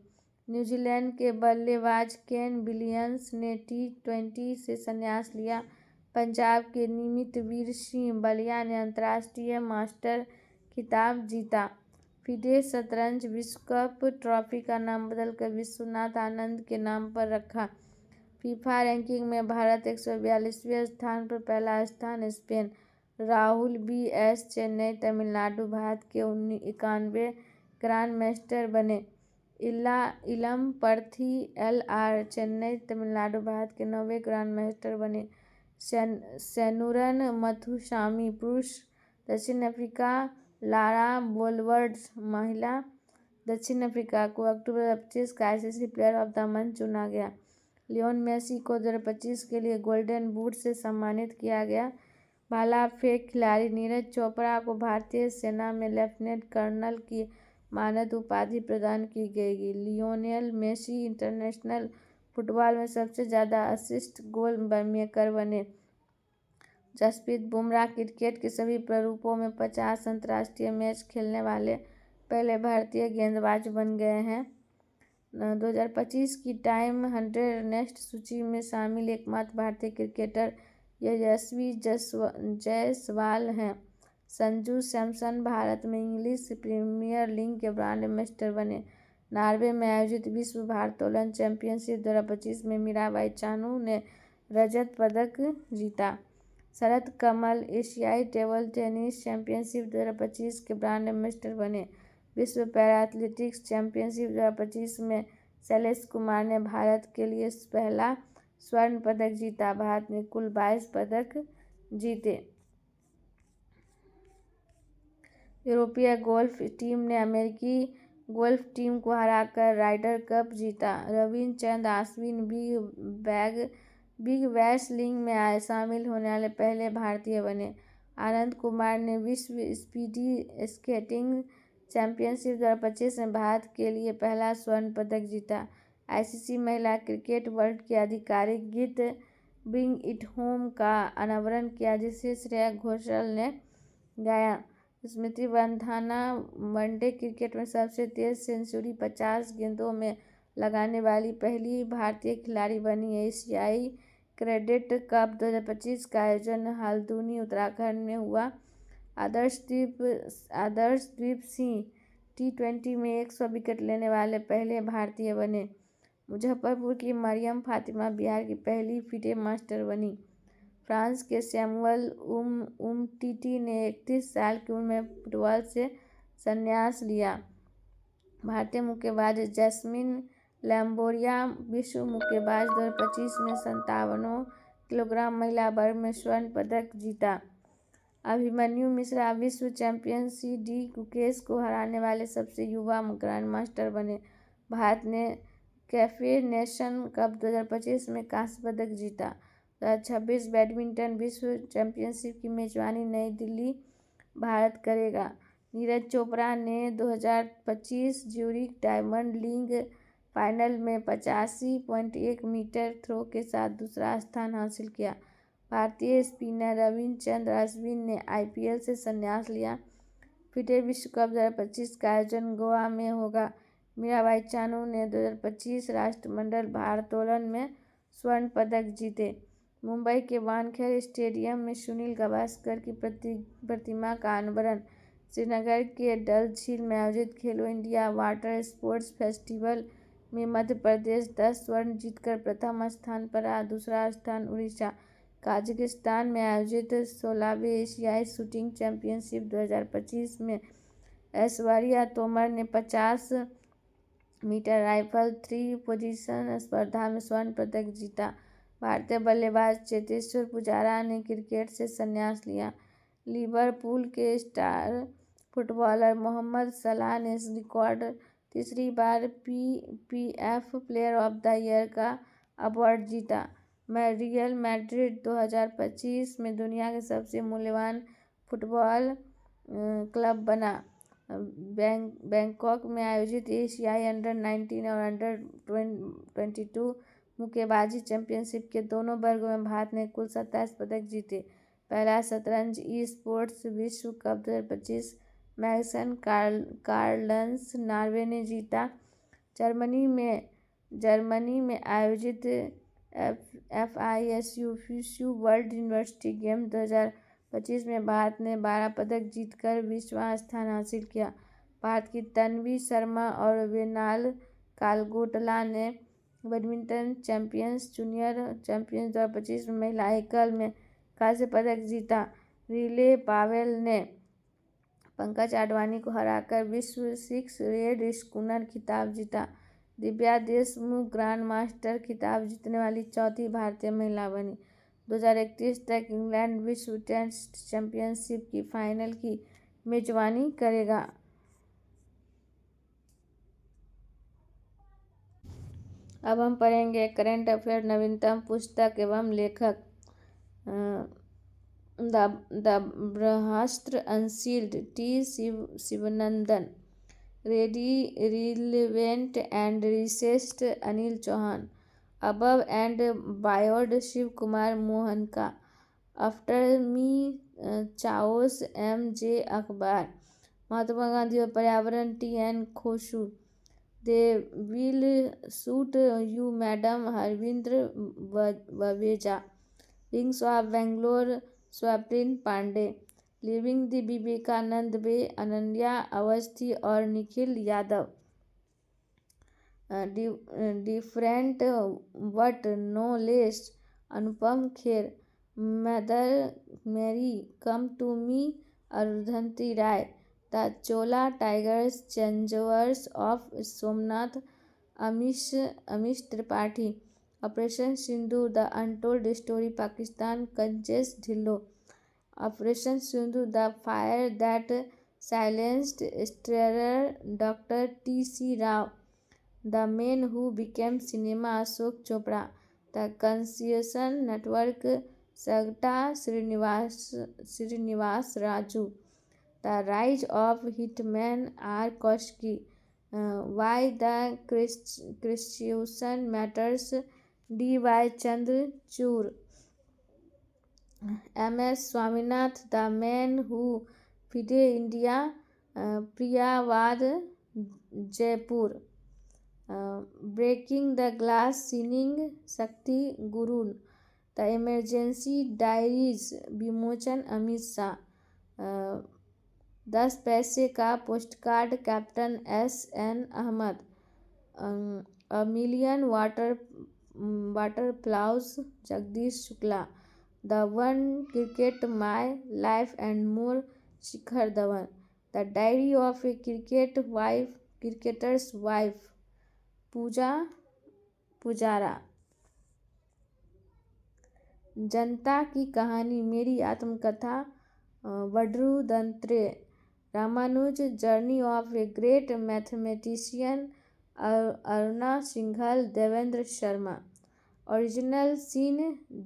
Speaker 1: न्यूजीलैंड के बल्लेबाज केन विलियम्स ने T20 से संन्यास लिया। पंजाब के निमित वीर सिंह बलिया ने अंतर्राष्ट्रीय मास्टर खिताब जीता। फिडे शतरंज विश्व कप ट्रॉफी का नाम बदलकर विश्वनाथ आनंद के नाम पर रखा। फीफा रैंकिंग में भारत 142वें स्थान पर, पहला स्थान स्पेन। राहुल BS चेन्नई तमिलनाडु भारत के 91वें ग्रैंड मास्टर बने। इलम पर्थी LR चेन्नई तमिलनाडु भारत के 9वें ग्रैंड मास्टर बने। सेनुरन मथुसामी पुरुष दक्षिण अफ्रीका, लारा बोलवर्ड्स महिला दक्षिण अफ्रीका को अक्टूबर 2025 का ICC player of the month चुना गया। लियोन मेसी को 2025 के लिए गोल्डन बूट से सम्मानित किया गया। भाला फेंक खिलाड़ी नीरज चोपड़ा को भारतीय सेना में लेफ्टिनेंट कर्नल की मानद उपाधि प्रदान की गई। लियोनेल मेसी इंटरनेशनल फुटबॉल में सबसे ज़्यादा असिस्ट गोल मेकर बने। जसप्रीत बुमराह क्रिकेट के सभी प्रारूपों में 50 अंतर्राष्ट्रीय मैच खेलने वाले पहले भारतीय गेंदबाज बन गए हैं। 2025 की टाइम 100 नेक्स्ट सूची में शामिल एकमात्र भारतीय क्रिकेटर यशस्वी जायसवाल हैं। संजू सैमसन भारत में इंग्लिश प्रीमियर लीग के ब्रांड एम्बेसडर बने। नॉर्वे में आयोजित विश्व भारोत्तोलन चैंपियनशिप 2025 में मीराबाई चानू ने रजत पदक जीता। शरत कमल एशियाई टेबल टेनिस चैंपियनशिप 2025 के ब्रांड एम्बेसडर बने। विश्व पैरा एथलेटिक्स चैंपियनशिप 2025 में शैलेश कुमार ने भारत के लिए पहला स्वर्ण पदक जीता। भारत ने कुल 22 पदक जीते। यूरोपीय गोल्फ टीम ने अमेरिकी गोल्फ टीम को हराकर राइडर कप जीता। Ravichandran Ashwin big bash league में शामिल होने वाले पहले भारतीय बने। आनंद कुमार ने विश्व स्पीड स्केटिंग चैंपियनशिप 2025 में भारत के लिए पहला स्वर्ण पदक जीता। आईसीसी महिला क्रिकेट वर्ल्ड के आधिकारिक गीत ब्रिंग इट होम का अनावरण किया, जिसे श्रेया घोषाल ने गाया। स्मृति मंधाना वनडे क्रिकेट में सबसे तेज सेंचुरी 50 गेंदों में लगाने वाली पहली भारतीय खिलाड़ी बनी। एशियाई कैडेट कप 2025 का आयोजन हल्द्वानी उत्तराखंड में हुआ। आदर्शदीप सिंह T20 में 100 विकेट लेने वाले पहले भारतीय बने। मुजफ्फरपुर की मरियम फातिमा बिहार की पहली फीडे मास्टर बनी। फ्रांस के सैमुअल उमटीटी ने 31 साल की उम्र में फुटबॉल से संन्यास लिया। भारतीय मुक्केबाज जैस्मिन लैम्बोरिया विश्व मुक्केबाज 2025 में 57 किलोग्राम महिला वर्ग में स्वर्ण पदक जीता। अभिमन्यु मिश्रा विश्व चैंपियन डी गुकेश को हराने वाले सबसे युवा ग्रैंड मास्टर बने। भारत ने कैफे नेशन कप 2025 में कांस्य पदक जीता। 2026 बैडमिंटन विश्व चैंपियनशिप की मेजबानी नई दिल्ली भारत करेगा। नीरज चोपड़ा ने 2025 ज्यूरिख डायमंड लीग फाइनल में 85.1 मीटर थ्रो के साथ दूसरा स्थान हासिल किया। भारतीय स्पिनर रविचंद्रन अश्विन ने आईपीएल से संन्यास लिया। फीडे विश्व कप 2025 का आयोजन गोवा में होगा। मीराबाई चानू ने 2025 राष्ट्रमंडल भारोत्तोलन में स्वर्ण पदक जीते। मुंबई के वानखेड़े स्टेडियम में सुनील गावस्कर की प्रतिमा का अनावरण। श्रीनगर के डल झील में आयोजित खेलो इंडिया वाटर स्पोर्ट्स फेस्टिवल में मध्य प्रदेश 10 स्वर्ण जीतकर प्रथम स्थान पर रहा। दूसरा स्थान उड़ीसा। कजाकिस्तान में आयोजित 16वें एशियाई शूटिंग चैंपियनशिप 2025 में ऐश्वर्या तोमर ने 50 मीटर राइफल 3 पोजीशन स्पर्धा में स्वर्ण पदक जीता। भारतीय बल्लेबाज चेतेश्वर पुजारा ने क्रिकेट से संन्यास लिया। लिवरपूल के स्टार फुटबॉलर मोहम्मद सलाह ने रिकॉर्ड तीसरी बार PF player of the year का अवार्ड जीता। रियल मैड्रिड 2025 में दुनिया के सबसे मूल्यवान फुटबॉल क्लब बना। बैंकॉक में आयोजित एशियाई अंडर-19 और अंडर-22 मुक्केबाजी चैंपियनशिप के दोनों वर्गों में भारत ने कुल 27 पदक जीते। पहला शतरंज ई स्पोर्ट्स विश्व कप 2025 मैग्नस कार्लसन नॉर्वे ने जीता। जर्मनी में आयोजित FISU वर्ल्ड यूनिवर्सिटी गेम 2025 में भारत ने 12 पदक जीतकर 20वां स्थान हासिल किया। भारत की तन्वी शर्मा और वेनाल कालगोटला ने बैडमिंटन चैंपियंस जूनियर चैंपियंस 2025 में महिला एकल में कांस्य पदक जीता। रिले पावेल ने पंकज आडवाणी को हराकर विश्व 6 रेड स्कूनर खिताब जीता। दिव्या देशमुख ग्रैंड मास्टर खिताब जीतने वाली चौथी भारतीय महिला बनी। 2031 तक इंग्लैंड विश्व टेस्ट चैंपियनशिप की फाइनल की मेजबानी करेगा। अब हम पढ़ेंगे करंट अफेयर नवीनतम पुस्तक एवं लेखक the Brahmastra unsealed T Shivanandan. Relevant and recessed Anil Chauhan. Above and beyond Shiv Kumar Mohanka. After me chaos MJ Akbar. Mahatma Gandhi और पर्यावरण TN Khosoo. They will shoot you madam Harvinder Vaveja. Wings of Bangalore Swapnil Pande. Living the Vivekananda way, Ananya Awasthi और Nikhil Yadav. Different but no less, Anupam Kher, Mother Mary, come to me, Arundhati Roy, the Chola tigers, changers of Somnath, Amish Tripathi, operation Sindoor, the untold story Pakistan, कंचेश Dhillon, operation Sindoor, the fire that silenced terror, doctor T C. Rao, the man who became cinema, Ashok Chopra, the conscience network, Sugata Srinivas Raju, the rise of hitman, R Kaushiki, why the Christian matters, D Y. Chandrachud, M S. Swaminath, the man who fed India, प्रियावाद Jaipur, breaking the glass ceiling, Shakti Gurun, the emergency diaries, विमोचन अमित शाह, 10 पैसे का postcard, captain S N. Ahmed, a million waterfalls, Jagdish Shukla, the one cricket my life and more, Shikhar Dhawan, the diary of a cricketer's wife, Pooja Pujara, जनता की कहानी, मेरी आत्मकथा, वड्रू दंत्रे, Ramanuj, journey of a great mathematician, Aruna Singhal, Devendra Sharma, original sin,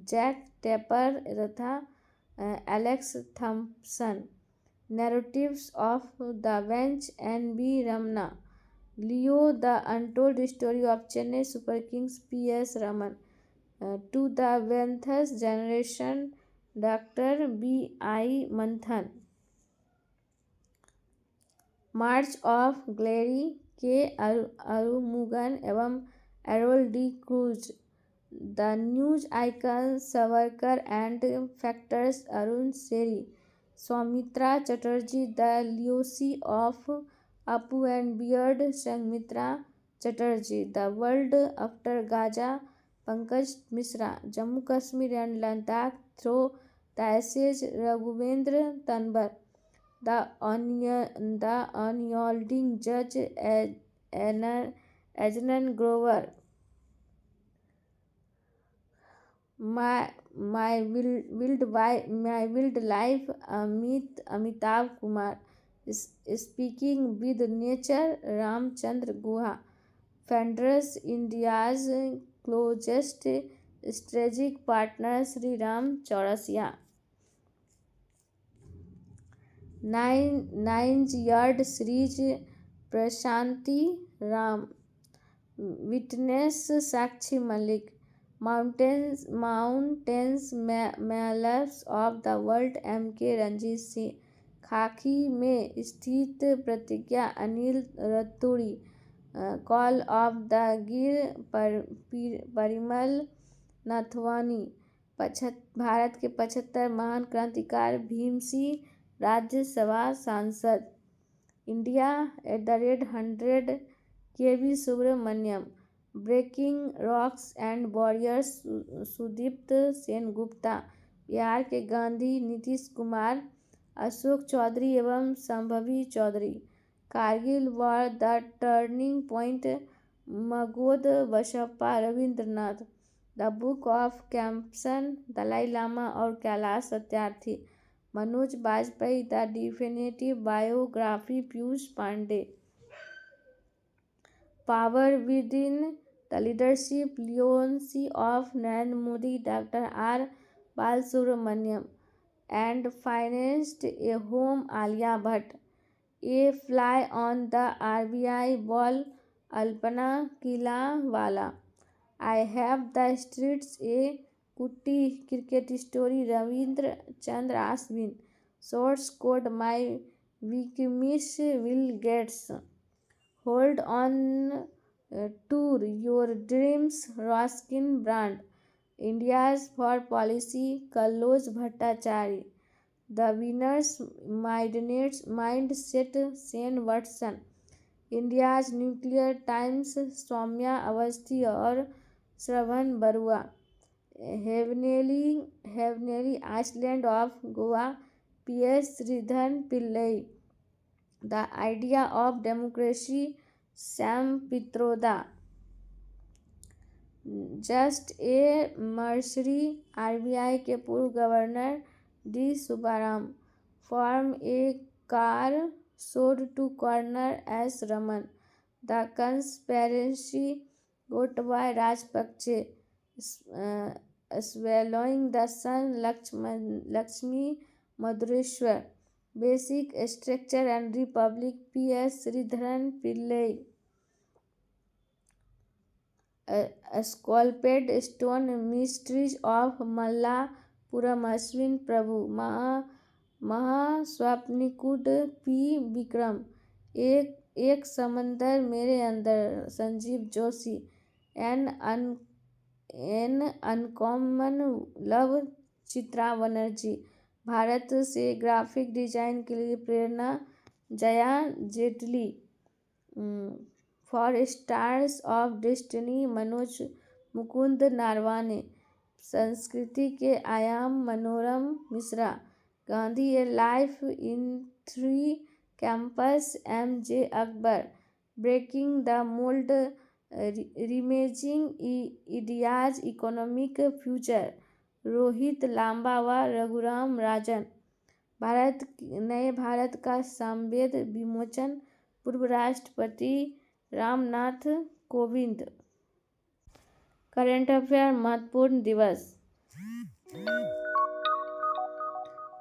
Speaker 1: Jack Tapper तथा Alex Thompson, narratives of the bench, N B. Ramana, Leo, the untold story of Chennai super kings, P S. Raman, to the 11th generation, doctor B I. Manthan, march of glory, K. Arumugan एवं Errol D Cruz, the news icon, Savarkar and factors, Arun Shourie, Soumitra Chatterjee, the Lucy of Apu and beard, Sanghamitra Chatterjee, the world after Gaza, Pankaj Mishra, Jammu Kashmir and Ladakh through the ages, Raghuvendra Tanwar, the unyielding जज, एजनन Grover, my wild life, Amitabh Kumar, speaking with nature, Ramachandra Guha, फेडरस India's closest strategic partner, Shri Ram Chaurasia, 9 yard series, Prashanti Ram, witness Sakshi Malik, mountains mailers of the world, M K. Ranjit Singh, खाकी में स्थित प्रतिज्ञा, Anil Raturi, call of the Gir, Parimal Nathwani, Bharat के 75 महान क्रांतिकार, भीम सिंह, राज्यसभा सांसद, India @100, K V. Subramanian, breaking rocks and warriors, Sudipta Sengupta, Bihar के गांधी, नीतीश कुमार, अशोक चौधरी एवं Shambhavi Choudhary, Kargil war the turning point, मगोद Basappa, Ravindranath, the book of कैप्सन, दलाई लामा और Kailash Satyarthi, Manoj Bajpayee, the definitive biography, Piyush Pandey, power within the leadership legacy of Narendra Modi, doctor R Balasubramaniam, and financed a home, Alia Bhatt, a fly on the RBI ball, Alpana Kilawala, I have the streets, a kutti cricket story, Ravindra Chandra Ashwin, source code, my वीकमिस will gates, hold on to your dreams, Ruskin Bond, India's for policy, कल्लोज भट्टाचार्य, द विनर्स माइंडसेट सेन वर्टसन, India's nuclear times Saumya Awasthi और Shravan Barua, heavenly island of Goa PS Sreedharan Pillai, the idea of democracy Sam Pitroda, just a mercenary RBI के पूर्व governor D Subbaram, form A car sod to corner S Raman, the conspiracy Gotabaya Rajapaksa, swallowing the sun Lakshmi Madhureshwar, basic structure and republic PS Sreedharan Pillai, sculpted stone mysteries of Mallapuram Ashwin Prabhu, महास्वप्निकुड P विक्रम, एक समंदर मेरे अंदर Sanjeev Joshi, an uncommon love Chitra Banerjee, Bharat से ग्राफिक डिजाइन के लिए प्रेरणा Jaya Jaitly, four stars of destiny Manoj Mukund Naravane, संस्कृति के आयाम Manoram Mishra, Gandhi a life in 3 campus MJ Akbar, breaking the mould reimagining India's economic future, Rohit Lamba व रघुराम राजन, नए भारत का सामवेद विमोचन, पूर्व राष्ट्रपति रामनाथ कोविंद। करंट अफेयर महत्वपूर्ण दिवस,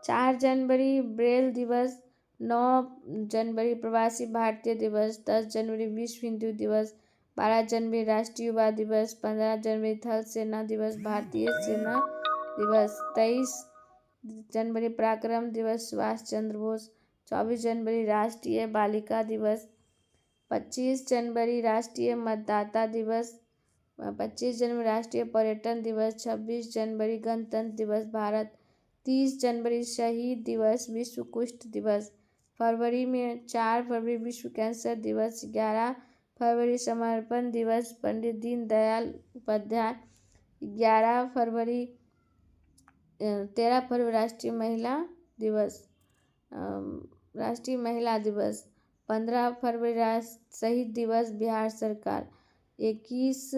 Speaker 1: 4 जनवरी ब्रेल दिवस, 9 जनवरी प्रवासी भारतीय दिवस, 10 जनवरी विश्व हिंदू दिवस, 12 जनवरी राष्ट्रीय युवा दिवस, 15 जनवरी थल सेना दिवस, भारतीय सेना दिवस, 23 जनवरी पराक्रम दिवस, सुभाष चंद्र बोस, 24 जनवरी राष्ट्रीय बालिका दिवस, 25 जनवरी राष्ट्रीय मतदाता दिवस, 25 जनवरी राष्ट्रीय पर्यटन दिवस, 26 जनवरी गणतंत्र दिवस भारत, 30 जनवरी शहीद दिवस, विश्व कुष्ठ दिवस, फरवरी में 4 फरवरी विश्व कैंसर दिवस, 11 फरवरी समर्पण दिवस पंडित दीनदयाल उपाध्याय, 13 फरवरी राष्ट्रीय महिला दिवस, 15 फरवरी शहीद दिवस बिहार सरकार, 21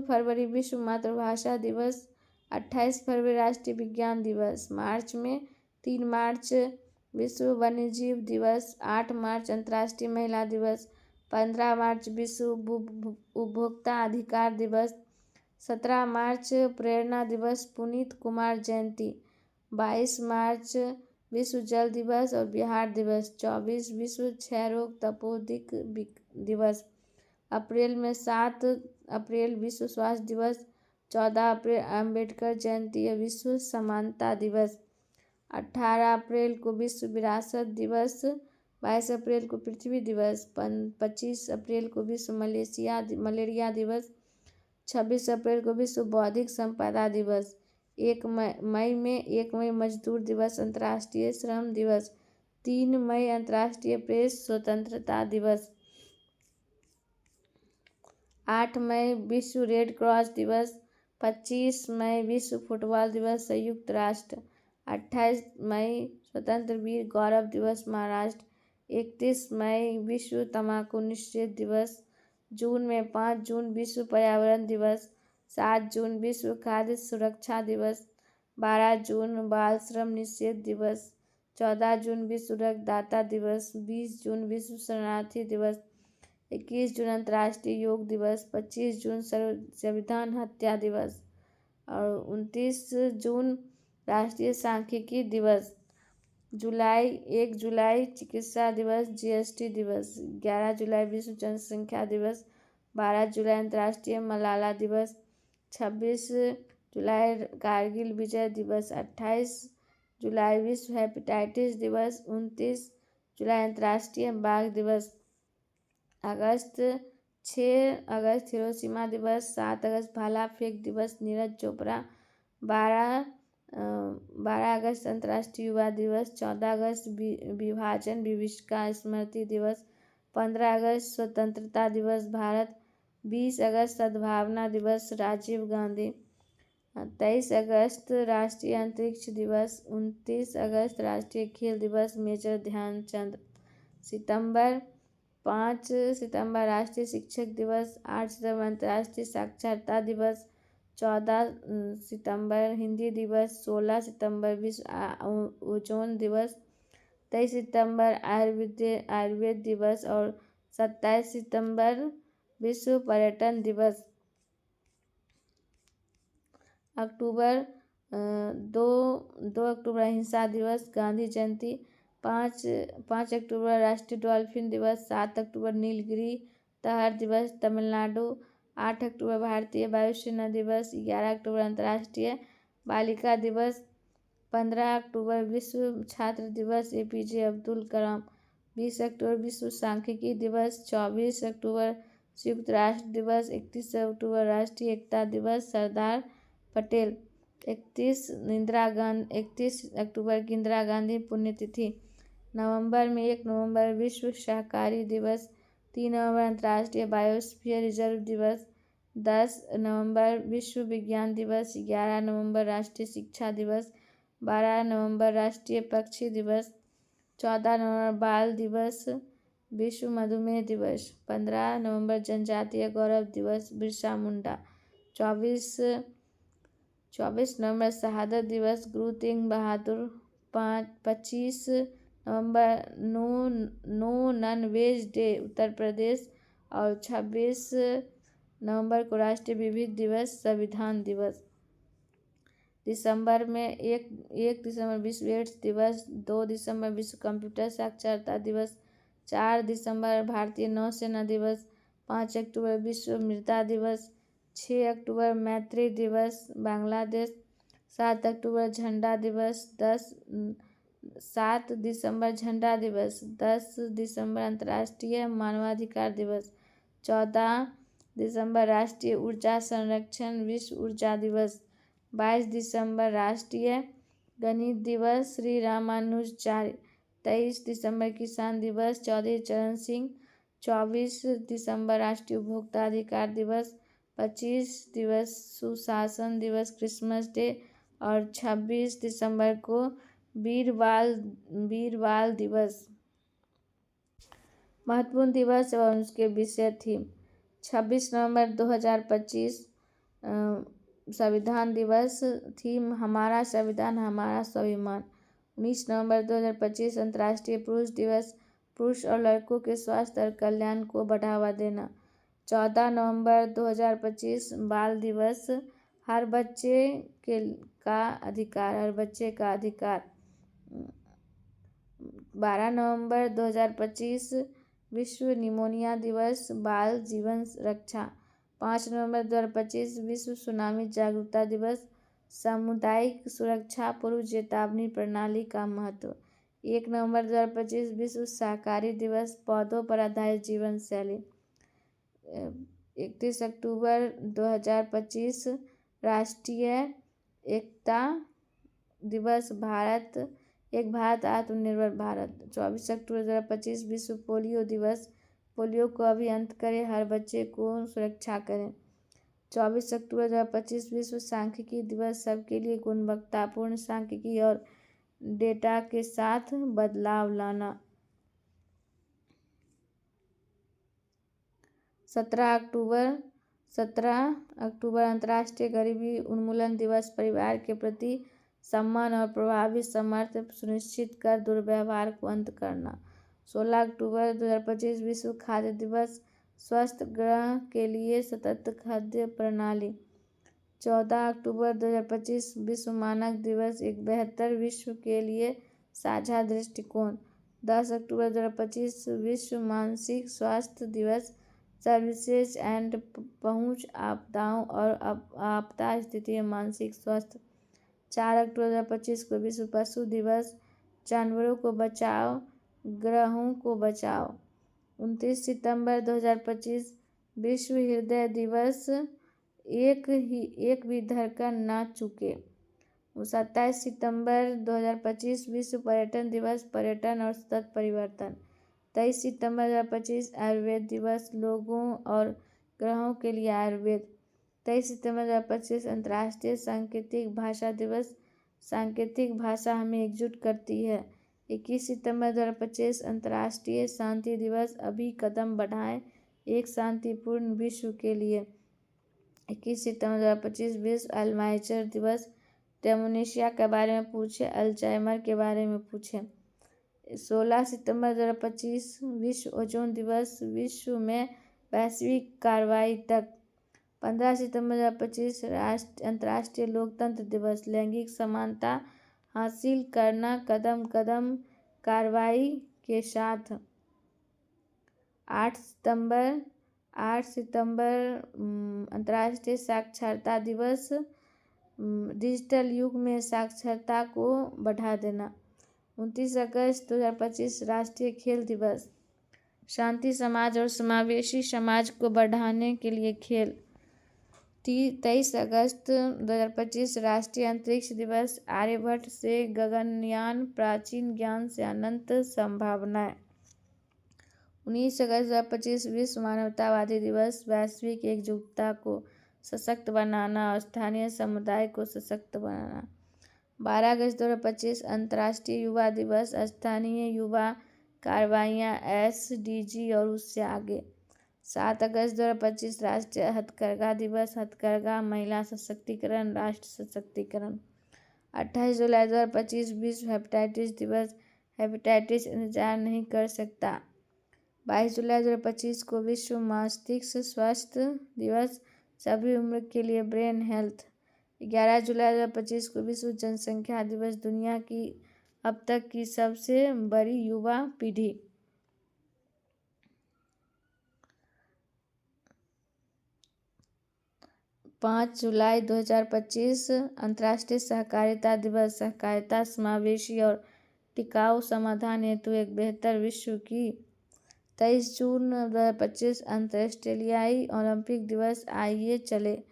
Speaker 1: फरवरी विश्व मातृभाषा दिवस, 28 फरवरी राष्ट्रीय विज्ञान दिवस, मार्च में 3 मार्च विश्व वन्यजीव दिवस, 8 मार्च अंतर्राष्ट्रीय महिला दिवस, 15 मार्च विश्व उपभोक्ता अधिकार दिवस, 17 मार्च प्रेरणा दिवस पुनीत कुमार जयंती, 22 मार्च विश्व जल दिवस और बिहार दिवस, 24 विश्व क्षय रोग तपोदिक दिवस, अप्रैल में 7 अप्रैल विश्व स्वास्थ्य दिवस, 14 अप्रैल अम्बेडकर जयंती या विश्व समानता दिवस, 18 अप्रैल को विश्व विरासत दिवस, 22 अप्रैल को पृथ्वी दिवस, 25 अप्रैल को विश्व मलेरिया दिवस, 26 अप्रैल को विश्व बौद्धिक संपदा दिवस, 1 मई मजदूर दिवस अंतर्राष्ट्रीय श्रम दिवस, 3 मई अंतर्राष्ट्रीय प्रेस स्वतंत्रता दिवस, 8 मई विश्व रेड क्रॉस दिवस, 25 मई विश्व फुटबॉल दिवस संयुक्त राष्ट्र, 28 मई स्वतंत्र वीर गौरव दिवस महाराष्ट्र, 31 मई विश्व तंबाकू निषेध दिवस, जून में 5 जून विश्व पर्यावरण दिवस, 7 जून विश्व खाद्य सुरक्षा दिवस, 12 जून बाल श्रम निषेध दिवस, 14 जून विश्व रक्तदाता दिवस, 20 जून विश्व शरणार्थी दिवस, 21 जून अंतर्राष्ट्रीय योग दिवस, 25 जून संविधान हत्या दिवस और 29 जून राष्ट्रीय सांख्यिकी दिवस, 1 जुलाई चिकित्सा दिवस GST दिवस, 11 जुलाई विश्व जनसंख्या दिवस, 12 जुलाई अंतर्राष्ट्रीय मलाला दिवस, 26 जुलाई कारगिल विजय दिवस, 28 जुलाई विश्व हेपेटाइटिस दिवस, 29 जुलाई अंतर्राष्ट्रीय बाघ दिवस, 6 अगस्त हिरोशिमा दिवस, 7 अगस्त भाला फेंक दिवस नीरज चोपड़ा, 12 12 अगस्त अंतर्राष्ट्रीय युवा दिवस, 14 अगस्त विभाजन विभीषिका स्मृति दिवस, 15 अगस्त स्वतंत्रता दिवस भारत, 20 अगस्त सद्भावना दिवस राजीव गांधी, 23 अगस्त राष्ट्रीय अंतरिक्ष दिवस, 29 अगस्त राष्ट्रीय खेल दिवस मेजर ध्यानचंद, 5 सितंबर राष्ट्रीय शिक्षक दिवस, 8 सितंबर अंतर्राष्ट्रीय साक्षरता दिवस, 14 सितंबर हिंदी दिवस, 16 सितंबर विश्व ओजोन दिवस, 23 सितंबर आयुर्वेद दिवस और 27 सितंबर विश्व पर्यटन दिवस। दो अक्टूबर अहिंसा दिवस गांधी जयंती, 5 अक्टूबर राष्ट्रीय डॉल्फिन दिवस, 7 अक्टूबर नीलगिरी तहर दिवस तमिलनाडु, 8 अक्टूबर भारतीय वायुसेना दिवस, 11 अक्टूबर अंतर्राष्ट्रीय बालिका दिवस, 15 अक्टूबर विश्व छात्र दिवस APJ अब्दुल कलाम, 20 अक्टूबर विश्व सांख्यिकी दिवस, 24 अक्टूबर संयुक्त राष्ट्र दिवस, 31 अक्टूबर राष्ट्रीय एकता दिवस सरदार पटेल, 31 अक्टूबर की इंदिरा गांधी पुण्यतिथि। नवंबर में 1 नवंबर विश्व शाकाहारी दिवस, 3 नवंबर अंतर्राष्ट्रीय बायोस्फीयर रिजर्व दिवस, 10 नवंबर विश्व विज्ञान दिवस, 11 नवंबर राष्ट्रीय शिक्षा दिवस, 12 नवंबर राष्ट्रीय पक्षी दिवस, 14 नवंबर बाल दिवस विश्व मधुमेह दिवस, 15 नवंबर जनजातीय गौरव दिवस बिरसा मुंडा, 24 नवंबर शहादत दिवस गुरु तेग बहादुर, 25 नवंबर no none veg day Uttar Pradesh और 26 नवंबर को राष्ट्रीय विविध दिवस संविधान दिवस। दिसंबर में 1 दिसंबर विश्व एड्स दिवस, 2 दिसंबर विश्व कंप्यूटर साक्षरता दिवस, 4 दिसंबर भारतीय नौसेना दिवस, 5 अक्टूबर विश्व मृदा दिवस, 6 अक्टूबर मैत्री दिवस बांग्लादेश, 7 अक्टूबर झंडा दिवस, 7 दिसंबर झंडा दिवस, 10 दिसंबर अंतर्राष्ट्रीय मानवाधिकार दिवस, 14 दिसंबर राष्ट्रीय ऊर्जा संरक्षण विश्व ऊर्जा दिवस, 22 दिसंबर राष्ट्रीय गणित दिवस श्री रामानुजाचार्य, 23 दिसंबर किसान दिवस चौधरी चरण सिंह, 24 दिसंबर राष्ट्रीय उपभोक्ता अधिकार दिवस, 25 दिवस सुशासन दिवस क्रिसमस डे और 26 दिसंबर को वीर बाल दिवस। महत्वपूर्ण दिवस एवं उसके विषय थीम। 26 नवंबर 2025 संविधान दिवस, थीम हमारा संविधान हमारा स्वाभिमान। 19 नवंबर 2025 अंतर्राष्ट्रीय पुरुष दिवस, पुरुष और लड़कों के स्वास्थ्य और कल्याण को बढ़ावा देना। 14 नवंबर 2025 बाल दिवस, हर बच्चे का अधिकार। 12 नवंबर 2025 विश्व निमोनिया दिवस, बाल जीवन रक्षा। 5 नवंबर 2025 विश्व सुनामी जागरूकता दिवस, सामुदायिक सुरक्षा पूर्व चेतावनी प्रणाली का महत्व। 1 नवंबर 2025 विश्व शाकाहारी दिवस, पौधों पर आधारित जीवन शैली। 31 अक्टूबर 2025 राष्ट्रीय एकता दिवस, एक भारत आत्मनिर्भर भारत। 24 अक्टूबर 2025 विश्व पोलियो दिवस, पोलियो को अभी अंत करें, हर बच्चे को सुरक्षा करें। 24 अक्टूबर 2025 विश्व सांख्यिकी दिवस, सबके लिए गुणवत्तापूर्ण सांख्यिकी और डेटा के साथ बदलाव लाना। 17 अक्टूबर अंतर्राष्ट्रीय गरीबी उन्मूलन दिवस, परिवार के प्रति सम्मान और प्रभावी समर्थन सुनिश्चित कर दुर्व्यवहार को अंत करना। 16 अक्टूबर 2025 विश्व खाद्य दिवस, स्वस्थ ग्रह के लिए सतत खाद्य प्रणाली। 14 अक्टूबर 2025 विश्व मानक दिवस, एक बेहतर विश्व के लिए साझा दृष्टिकोण। 10 अक्टूबर 2025 विश्व मानसिक स्वास्थ्य दिवस, सर्विसेज एंड पहुंच आपदाओं और आपदा स्थिति में मानसिक स्वास्थ्य। 4 अक्टूबर 2025 को विश्व पशु दिवस, जानवरों को बचाओ ग्रहों को बचाओ। 29 सितंबर 2025 विश्व हृदय दिवस, एक भी धड़कन ना चूके। 27 सितंबर 2025 विश्व पर्यटन दिवस, पर्यटन और सतत परिवर्तन। 23 सितंबर 2025 आयुर्वेद दिवस, लोगों और ग्रहों के लिए आयुर्वेद। 23 सितंबर 2025 अंतर्राष्ट्रीय सांकेतिक भाषा दिवस, सांकेतिक भाषा हमें एकजुट करती है। 21 सितंबर 2025 अंतर्राष्ट्रीय शांति दिवस, अभी कदम बढ़ाएं एक शांतिपूर्ण विश्व के लिए। 21 सितंबर 2025 विश्व अल्जाइमर दिवस, डेमेंशिया के बारे में पूछें, अल्जाइमर के बारे में पूछें। 16 सितंबर 2025 विश्व ओजोन दिवस, विश्व में वैश्विक कार्रवाई तक। 15 सितंबर 2025 अंतर्राष्ट्रीय लोकतंत्र दिवस, लैंगिक समानता हासिल करना कदम कदम कार्रवाई के साथ। 8 सितंबर अंतर्राष्ट्रीय साक्षरता दिवस, डिजिटल युग में साक्षरता को बढ़ा देना। 29 अगस्त 2025 राष्ट्रीय खेल दिवस, शांति समाज और समावेशी समाज को बढ़ाने के लिए खेल। 23 अगस्त 2025 राष्ट्रीय अंतरिक्ष दिवस, आर्यभट्ट से गगनयान, प्राचीन ज्ञान से अनंत संभावनाएं। 19 अगस्त 2025 विश्व मानवतावादी दिवस, वैश्विक एकजुटता को सशक्त बनाना और स्थानीय समुदाय को सशक्त बनाना। 12 अगस्त 2025 अंतर्राष्ट्रीय युवा दिवस, स्थानीय युवा कार्रवाइयाँ, SDG और उससे आगे। 7 अगस्त 2025 राष्ट्रीय हथकरघा दिवस, हथकरघा, महिला सशक्तिकरण, राष्ट्र सशक्तिकरण। 28 जुलाई 2025 विश्व हेपेटाइटिस दिवस, हेपेटाइटिस इंतजार नहीं कर सकता। 22 जुलाई 2025 को विश्व मस्तिष्क स्वास्थ्य दिवस, सभी उम्र के लिए ब्रेन हेल्थ। 11 जुलाई 2025 को विश्व जनसंख्या दिवस, दुनिया की अब तक की सबसे बड़ी युवा पीढ़ी। 5 जुलाई 2025 अंतर्राष्ट्रीय सहकारिता दिवस, सहकारिता समावेशी और टिकाऊ समाधान हेतु एक बेहतर विश्व की। 23 जून 2025 अंतर्राष्ट्रीय ओलंपिक दिवस, आइए चले।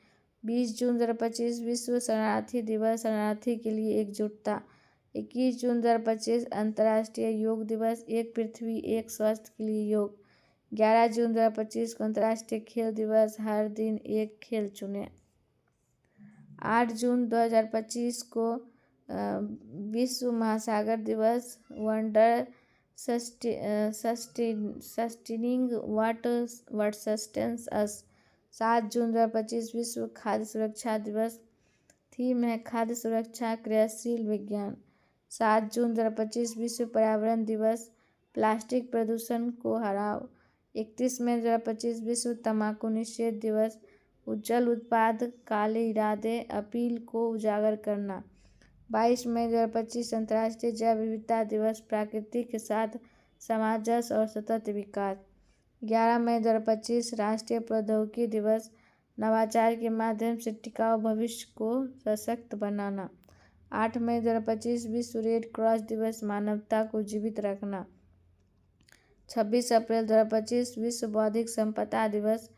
Speaker 1: 20 जून 2025 विश्व शरणार्थी दिवस, शरणार्थी के लिए एकजुटता। 21 जून 2025 अंतर्राष्ट्रीय योग दिवस, एक पृथ्वी एक स्वास्थ्य के लिए योग। 11 जून 2025 को अंतर्राष्ट्रीय खेल दिवस, हर दिन एक खेल चुनें। 8 जून 2025 को विश्व महासागर दिवस, वंडर सस्टेनिंग व्हाट सस्टेन्स अस। 7 जून 2025 विश्व खाद्य सुरक्षा दिवस, थीम है खाद्य सुरक्षा, क्रियाशील विज्ञान। 7 जून 2025 विश्व पर्यावरण दिवस, प्लास्टिक प्रदूषण को हराओ। 31 मई 2025 विश्व तंबाकू निषेध दिवस, उज्ज्वल उत्पाद, काले इरादे, अपील को उजागर करना। 22 मई 2025 अंतर्राष्ट्रीय जैव विविधता दिवस, प्रकृति के साथ सामंजस्य और सतत विकास। 11 मई 2025 राष्ट्रीय प्रौद्योगिकी दिवस, नवाचार के माध्यम से टिकाऊ भविष्य को सशक्त बनाना। 8 मई 2025 विश्व रेड क्रॉस दिवस, मानवता को जीवित रखना। 26 अप्रैल 2025 विश्व बौद्धिक संपदा दिवस,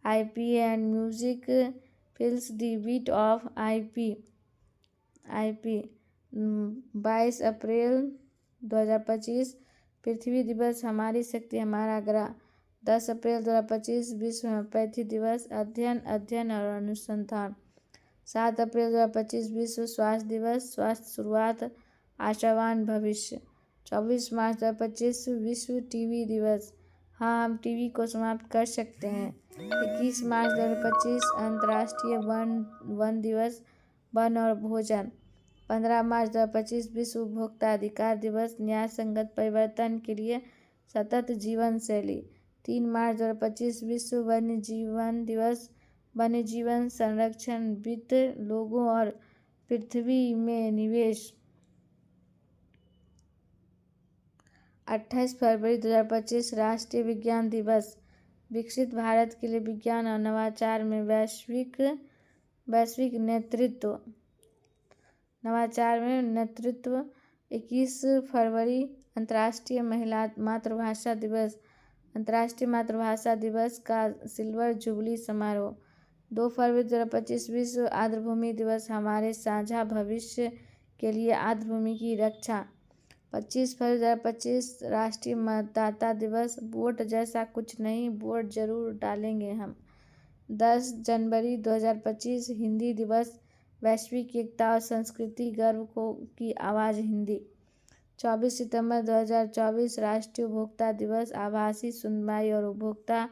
Speaker 1: IP and music feels the beat of IP। 22 अप्रैल 2025 पृथ्वी दिवस, हमारी शक्ति हमारा ग्रह। 10 अप्रैल 2025 विश्व होम्योपैथी दिवस, अध्ययन अध्ययन और अनुसंधान। 7 अप्रैल 2025 विश्व स्वास्थ्य दिवस, स्वास्थ्य शुरुआत, आशावान भविष्य। 24 मार्च 2025 विश्व टीबी दिवस, हाँ हम टीबी को समाप्त कर सकते हैं। 21 मार्च 2025 अंतर्राष्ट्रीय वन दिवस, वन और भोजन। 15 मार्च 2025 विश्व उपभोक्ता अधिकार दिवस, न्याय संगत परिवर्तन के लिए सतत जीवन शैली। 3 मार्च 2025 विश्व वन्य जीवन दिवस, वन्य जीवन संरक्षण, वित्त, लोगों और पृथ्वी में निवेश। 28 फरवरी 2025 राष्ट्रीय विज्ञान दिवस, विकसित भारत के लिए विज्ञान और नवाचार में वैश्विक नेतृत्व। नवाचार में नेतृत्व। 21 फरवरी अंतर्राष्ट्रीय महिला मातृभाषा दिवस, अंतर्राष्ट्रीय मातृभाषा दिवस का सिल्वर जुबली समारोह। 2 फरवरी 2025 विश्व आर्द्रभूमि दिवस, हमारे साझा भविष्य के लिए आर्द्रभूमि की रक्षा। 25 फरवरी 2025 राष्ट्रीय मतदाता दिवस, वोट जैसा कुछ नहीं, वोट जरूर डालेंगे हम। 10 जनवरी 2025 हिंदी दिवस, वैश्विक एकता और संस्कृति गर्व की आवाज़ हिंदी। 24 सितंबर 2024 राष्ट्रीय उपभोक्ता दिवस, आभासी सुनवाई और उपभोक्ता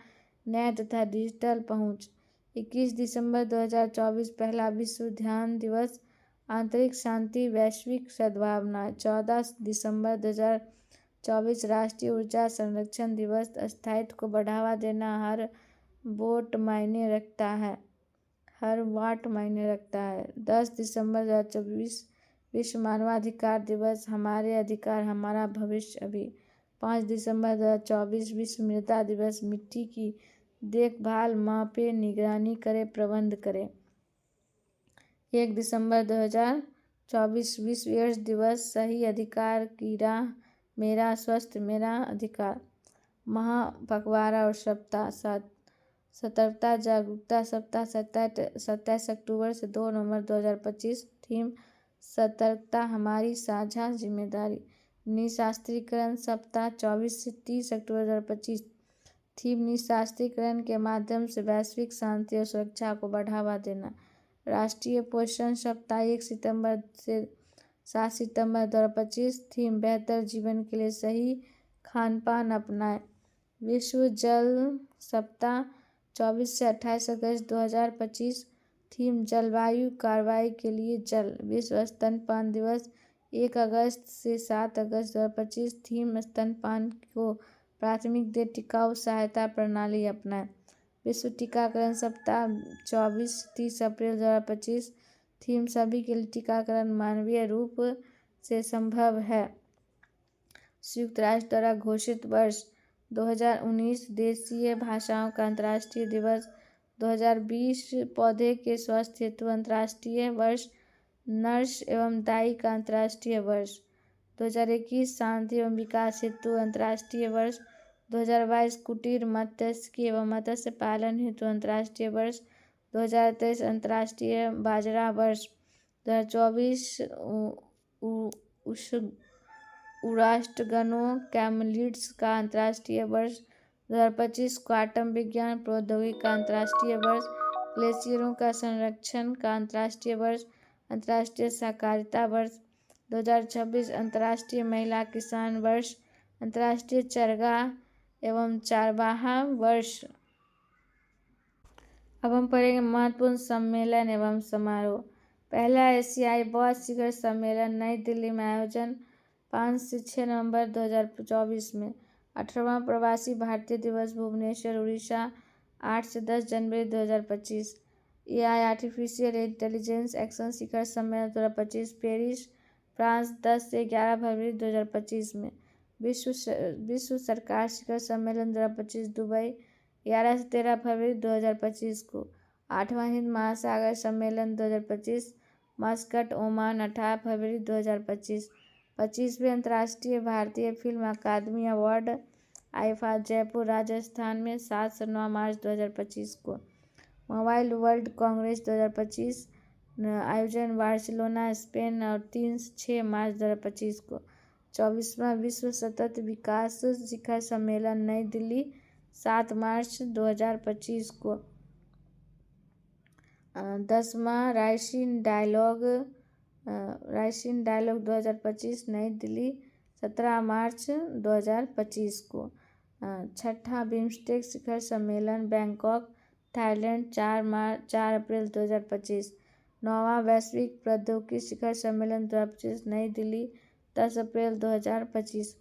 Speaker 1: न्याय तथा डिजिटल पहुंच। 21 दिसंबर 2024 पहला विश्व ध्यान दिवस, आंतरिक शांति वैश्विक सद्भावना। 14 दिसंबर 2024 राष्ट्रीय ऊर्जा संरक्षण दिवस, स्थायित्व को बढ़ावा देना, हर वाट मायने रखता है। 10 दिसंबर 2024 विश्व मानवाधिकार दिवस, हमारे अधिकार हमारा भविष्य अभी। 5 दिसंबर 2024 विश्व मृदा दिवस, मिट्टी की देखभाल, मापे, निगरानी करे, प्रबंध करे। 1 दिसंबर 2024 विश्व एड्स दिवस, सही अधिकार की राह, मेरा स्वस्थ मेरा अधिकार। महापखवाड़ा और सप्ताह, सतर्कता जागरूकता सप्ताह 27 अक्टूबर से 2 नवंबर 2025। थीम सतर्कता हमारी साझा जिम्मेदारी। निशास्त्रीकरण सप्ताह 24 से 30 अक्टूबर 2025। थीम निशास्त्रीकरण के माध्यम से वैश्विक शांति और सुरक्षा को बढ़ावा देना। राष्ट्रीय पोषण सप्ताह 1 सितंबर से 7 सितंबर 2025। थीम बेहतर जीवन के लिए सही खानपान अपनाएं। विश्व जल सप्ताह 24 से 28 अगस्त 2025। थीम जलवायु कार्रवाई के लिए जल। विश्व स्तनपान दिवस 1 अगस्त से 7 अगस्त 2025। थीम स्तनपान को प्राथमिक दे, टिकाऊ सहायता प्रणाली अपनाएं। विश्व टीकाकरण सप्ताह 24 से 30 अप्रैल 2025। थीम सभी के लिए टीकाकरण मानवीय रूप से संभव है। संयुक्त राष्ट्र द्वारा घोषित वर्ष 2019 देशीय भाषाओं का अंतर्राष्ट्रीय दिवस। 2020 पौधे के स्वास्थ्य हेतु अंतर्राष्ट्रीय वर्ष, नर्स एवं दाई का अंतर्राष्ट्रीय वर्ष। 2021 शांति एवं विकास हेतु अंतर्राष्ट्रीय वर्ष। 2022 कुटीर मत्स्यिकी एवं मत्स्य पालन हेतु अंतर्राष्ट्रीय वर्ष। 2023 अंतर्राष्ट्रीय बाजरा वर्ष। 2024 उराष्ट्रगणों कैमलिड्स का अंतर्राष्ट्रीय वर्ष। 2025 क्वांटम विज्ञान प्रौद्योगिकी का अंतर्राष्ट्रीय वर्ष। ग्लेशियरों का संरक्षण का अंतर्राष्ट्रीय वर्ष, अंतर्राष्ट्रीय सहकारिता वर्ष। 2026 अंतर्राष्ट्रीय महिला किसान वर्ष, अंतर्राष्ट्रीय चरगाह एवं चारवाहा वर्ष। अब हम पढ़ेंगे महत्वपूर्ण सम्मेलन एवं समारोह। पहला एशियाई बौद्ध शिखर सम्मेलन नई दिल्ली में आयोजन 5 से 6 नवंबर 2024 में। 18वां प्रवासी भारतीय दिवस भुवनेश्वर उड़ीसा 8 से 10 जनवरी 2025। AI आर्टिफिशियल इंटेलिजेंस एक्शन शिखर सम्मेलन 2025 पेरिस फ्रांस 10 से 11 फरवरी 2025 में। विश्व सरकार शिखर सम्मेलन 2025 दुबई 11 से 13 फरवरी 2025 को। 8वां हिंद महासागर सम्मेलन 2025 मस्कट ओमान 18 फरवरी 2025। 25वें अंतर्राष्ट्रीय भारतीय फिल्म अकादमी अवार्ड आईफा जयपुर राजस्थान में 7 से 9 मार्च 2025 को। मोबाइल वर्ल्ड कांग्रेस 2025 आयोजन बार्सिलोना स्पेन और 3 से 6 मार्च 2025 को। 24वां विश्व सतत विकास शिखर सम्मेलन नई दिल्ली 7 मार्च 2025 को। 10वां रायसीन डायलॉग 2025 नई दिल्ली 17 मार्च 2025 को। 6ठा बिम्स्टेक शिखर सम्मेलन बैंकॉक थाईलैंड 4 अप्रैल 2025। 9वां वैश्विक प्रौद्योगिकी शिखर सम्मेलन 2025 नई दिल्ली 10 अप्रैल 2025।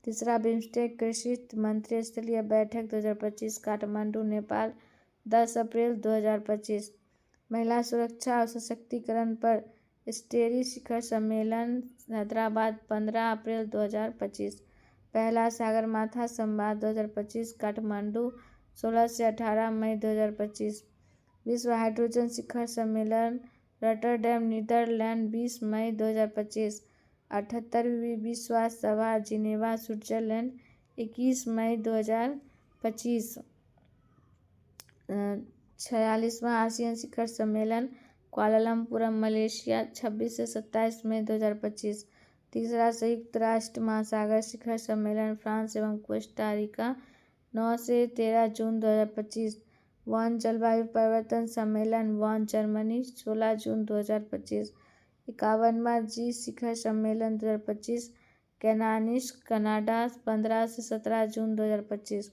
Speaker 1: 3रा बिम्स्टेक कृषि मंत्री स्तरीय बैठक 2025 काठमांडू नेपाल 10 अप्रैल 2025। महिला सुरक्षा और सशक्तिकरण पर स्टेरी शिखर सम्मेलन हैदराबाद 15 अप्रैल 2025। पहला सागरमाथा संवाद 2025 काठमांडू 16 से 18 मई 2025। विश्व हाइड्रोजन शिखर सम्मेलन रॉटरडैम नीदरलैंड 20 मई 2025। 78वीं विश्व सभा जिनेवा स्विट्जरलैंड 21 मई 2025। 46वां आसियान शिखर सम्मेलन कुआलालंपुर मलेशिया 26 से 27 मई 2025। तीसरा संयुक्त राष्ट्र महासागर शिखर सम्मेलन फ्रांस एवं कोस्टा रिका 9 से 13 जून 2025। वन जलवायु परिवर्तन सम्मेलन वन जर्मनी 16 जून 2025। 51वां जी शिखर सम्मेलन 2025 कैनानिस कनाडा 15 से 17 जून 2025।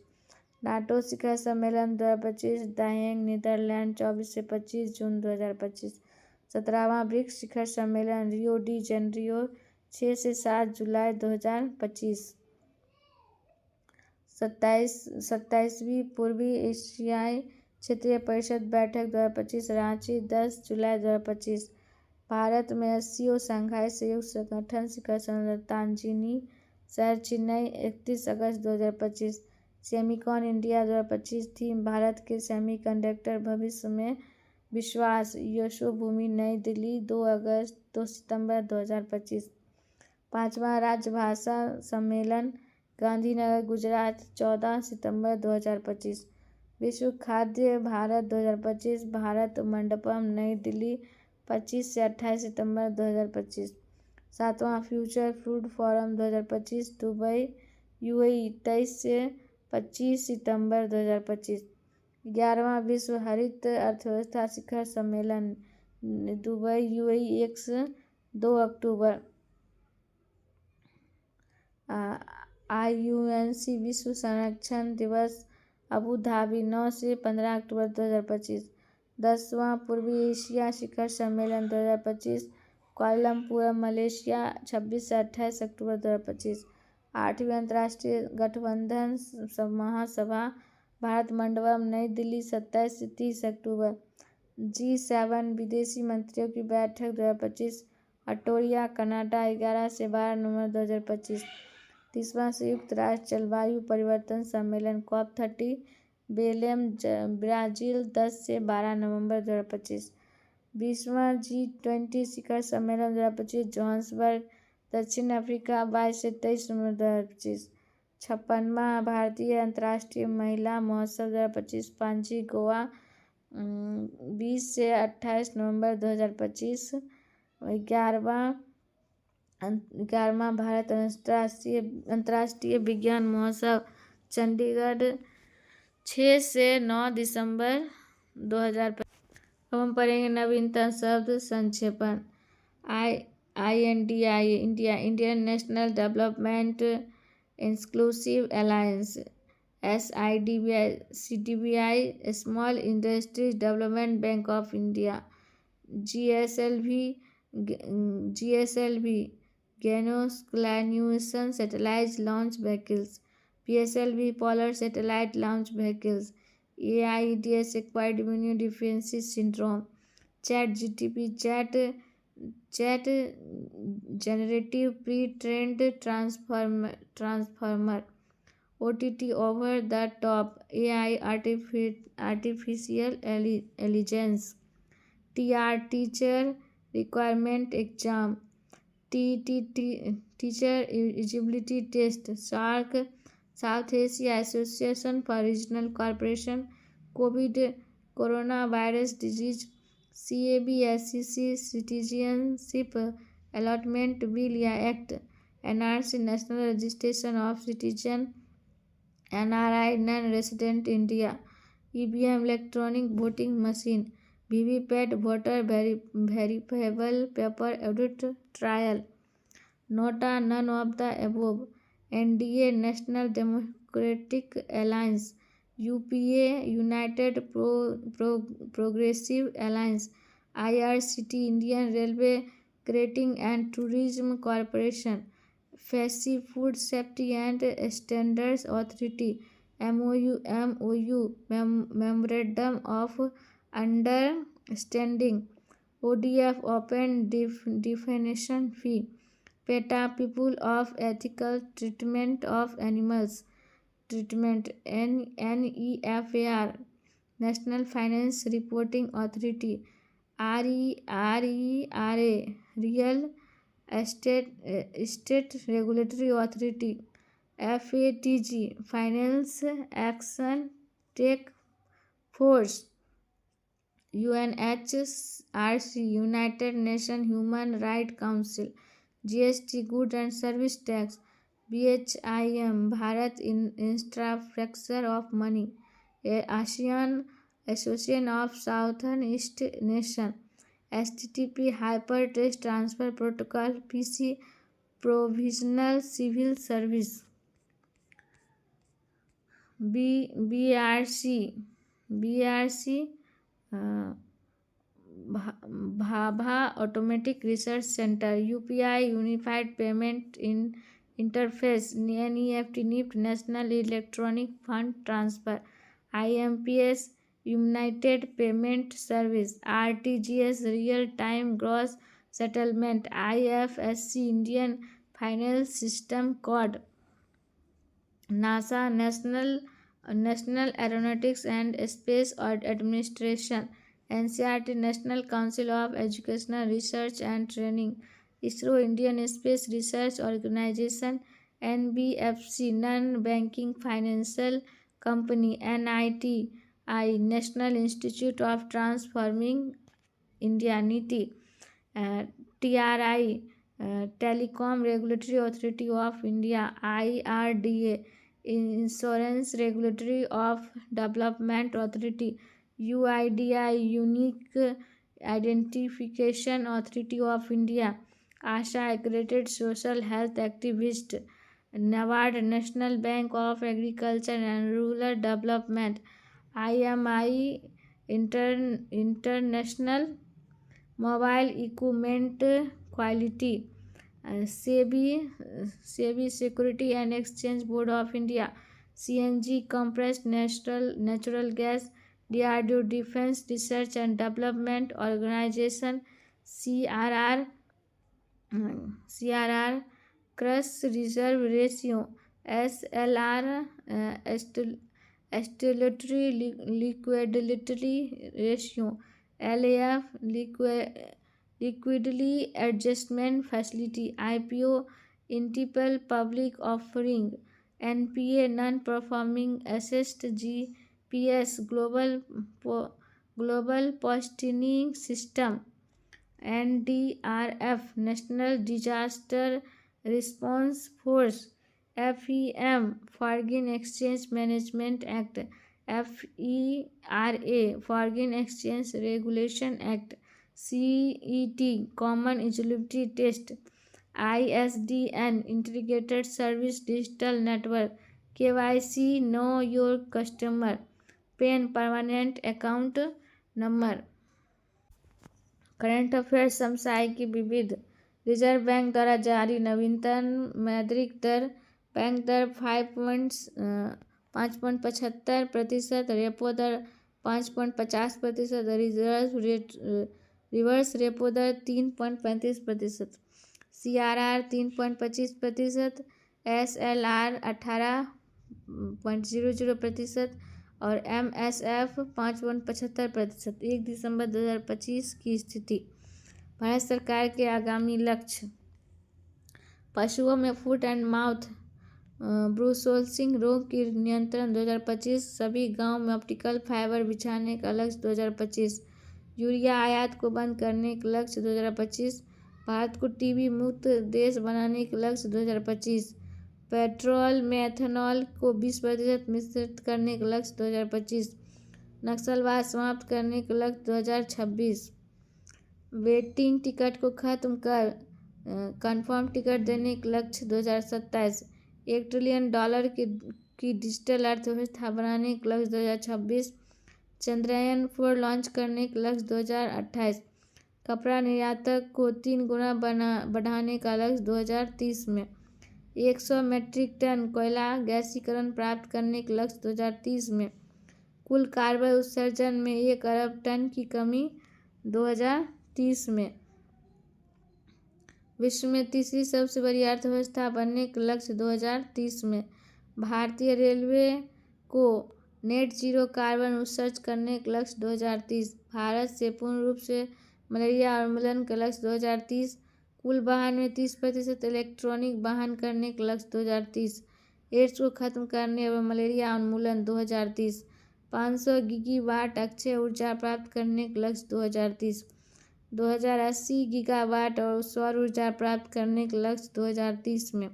Speaker 1: नाटो शिखर सम्मेलन 2025 द हेग नीदरलैंड 24 से 25 जून 2025। 17वां ब्रिक्स शिखर सम्मेलन रियो डी जेनेरियो 6 से 7 जुलाई 2025। 27वीं पूर्वी एशियाई क्षेत्रीय परिषद बैठक 2025 रांची 10 जुलाई 2025। भारत में 80वां शंघाई सहयोग संगठन शिखर सम्मेलन तांजीनी शहर चेन्नई 31 अगस्त 2025। सेमिकॉन इंडिया 2025 थीम भारत के सेमीकंडक्टर भविष्य में विश्वास यशोभूमि नई दिल्ली 2 सितंबर 2025। 5वां राजभाषा सम्मेलन गांधीनगर गुजरात 14 सितंबर 2025। विश्व खाद्य भारत 2025 भारत मंडपम नई दिल्ली 25 से 28 सितंबर 2025। 7वां future food forum 2025 Dubai UAE 23 से 25 सितंबर 2025। 11वां विश्व हरित अर्थव्यवस्था शिखर सम्मेलन दुबई यूएई 1 से 2 अक्टूबर। IUNC विश्व संरक्षण दिवस अबू धाबी 9 से 15 अक्टूबर 2025। 10वां पूर्वी एशिया शिखर सम्मेलन 2025 कुआलालंपुर मलेशिया 26 से 28 अक्टूबर 2025। 8वीं अंतर्राष्ट्रीय गठबंधन महासभा भारत मंडपम नई दिल्ली 27 से 30 अक्टूबर। G7 विदेशी मंत्रियों की बैठक 2025 अटोरिया कनाडा 11 से 12 नवंबर 2025। 30वां संयुक्त राष्ट्र जलवायु परिवर्तन सम्मेलन COP30 बेलेम ब्राजील 10 से 12 नवंबर 2025। 20वां G20 शिखर सम्मेलन 2025 जोहान्सबर्ग दक्षिण अफ्रीका 22 से 23 नवंबर 2025। 56वां भारतीय अंतर्राष्ट्रीय महिला महोत्सव 2025 पांजी गोवा 20 से 28 नवंबर 2025। 11वां भारत अंतर्राष्ट्रीय विज्ञान महोत्सव चंडीगढ़ 6 से 9 दिसंबर 2025। अब हम पढ़ेंगे नवीनतम शब्द संक्षेपण। INDI Indian national development inclusive alliance. SIDBI small industries development bank of India. GSLV Gano's Satellite Launch Vehicles, PSLV Polar Satellite Launch Vehicles, AIDS Acquired Immunodeficiency Syndrome, ChatGPT Chat Generative Pre-trained Transformer, OTT Over the Top AI Artificial Intelligence, TR Teacher Requirement Exam, Teacher Eligibility Test, SARC South Asia Association for Regional Cooperation, COVID Coronavirus Disease, CAB-SCC Citizenship Allotment Bill या Act, NRC National Registration of Citizen, NRI Non-Resident India, EVM Electronic Voting Machine, VVPAT Voter Verifiable Paper Audit Trial, NOTA none of the above, NDA National Democratic Alliance, UPA United Progressive Alliance, IRCT Indian Railway Catering and Tourism Corporation, FASI Food Safety and Standards Authority, MOU Memorandum of Understanding, ODF Open Definition Fee, PETA People of Ethical Treatment of Animals Treatment, NEFAR National Finance Reporting Authority, RERA Real Estate Regulatory Authority, FATG Finance Action Task Force, UNHRC, united nation human right council, GST, good and service tax, BHIM, Bharat infrastructure of money, ASEAN, association of southern east nation, HTTP, hyper text transfer protocol, PC, provisional civil service, BRC, Bhabha automatic research centre, UPI, unified payment interface, NEFT, NEFT, national electronic fund transfer, IMPS, united payment service, RTGS, real time gross settlement, IFSC, Indian finance system code, NASA, national aeronautics and space administration, NCERT, national council of educational research and training, ISRO, Indian space research organisation, NBFC, non banking financial company, NITI, national institute of transforming India, NITI, TRI, telecom regulatory authority of India, IRDA, insurance regulatory of development authority, UIDAI, unique identification authority of India, ASHA, accredited social health activist, NABARD, national bank of agriculture and rural development, IMI, international mobile equipment quality, SEBI, security and exchange board of India, CNG, compressed natural gas, DRDO, defence research and development organisation, CRR, cash reserve ratio, SLR, statutory liquidity ratio, LAF, liquidity adjustment facility, IPO, initial public offering, NPA, non performing asset, GPS, global posting system, NDRF, national disaster response force, FEM, foreign exchange management act, FERA, foreign exchange regulation act, CET, common eligibility test, ISDN, integrated service digital network, KYC, know your customer, PAN, permanent account number. Current affairs, समसामयिक विविध, रिजर्व बैंक द्वारा जारी नवीनतम मौद्रिक दर, बैंक दर 5.75%, रेपो दर 5.50%, रिवर्स रेपो दर 3.35%, CRR 3.25%, SLR 18.00% और MSF 5.75%। 1 दिसंबर 2025 की स्थिति। भारत सरकार के आगामी लक्ष्य: पशुओं में फुट एंड माउथ ब्रूसोल्सिंग रोग की नियंत्रण 2025, सभी गांव में ऑप्टिकल फाइबर बिछाने का लक्ष्य 2025, यूरिया आयात को बंद करने का लक्ष्य 2025, भारत को टीबी मुक्त देश बनाने का लक्ष्य 2025, पेट्रोल में एथेनॉल को 20% मिश्रित करने का लक्ष्य 2025, नक्सलवाद समाप्त करने का लक्ष्य 2026, वेटिंग टिकट को खत्म कर कंफर्म टिकट देने का लक्ष्य 2027, $1 ट्रिलियन की डिजिटल अर्थव्यवस्था बनाने का लक्ष्य 2026, चंद्रयान-4 लॉन्च करने का लक्ष्य 2028, कपड़ा निर्यात को 3 गुना बढ़ाने का लक्ष्य 2030 में, 100 मीट्रिक टन कोयला गैसीकरण प्राप्त करने का लक्ष्य 2030 में, कुल कार्बन उत्सर्जन में 1 अरब टन की कमी 2030 में, विश्व में तीसरी सबसे बड़ी अर्थव्यवस्था बनने का लक्ष्य 2030 में, भारतीय रेलवे को नेट जीरो कार्बन उत्सर्जन करने का लक्ष्य 2030, भारत से पूर्ण रूप से मलेरिया उन्मूलन का लक्ष्य 2030, कुल वाहन में 30% इलेक्ट्रॉनिक वाहन करने का लक्ष्य 2030, एड्स को खत्म करने एवं मलेरिया उन्मूलन 2030, 500 गीगावाट अक्षय ऊर्जा प्राप्त करने का लक्ष्य 2030, 2080 गीगावाट और सौर ऊर्जा प्राप्त करने का लक्ष्य 2030 में,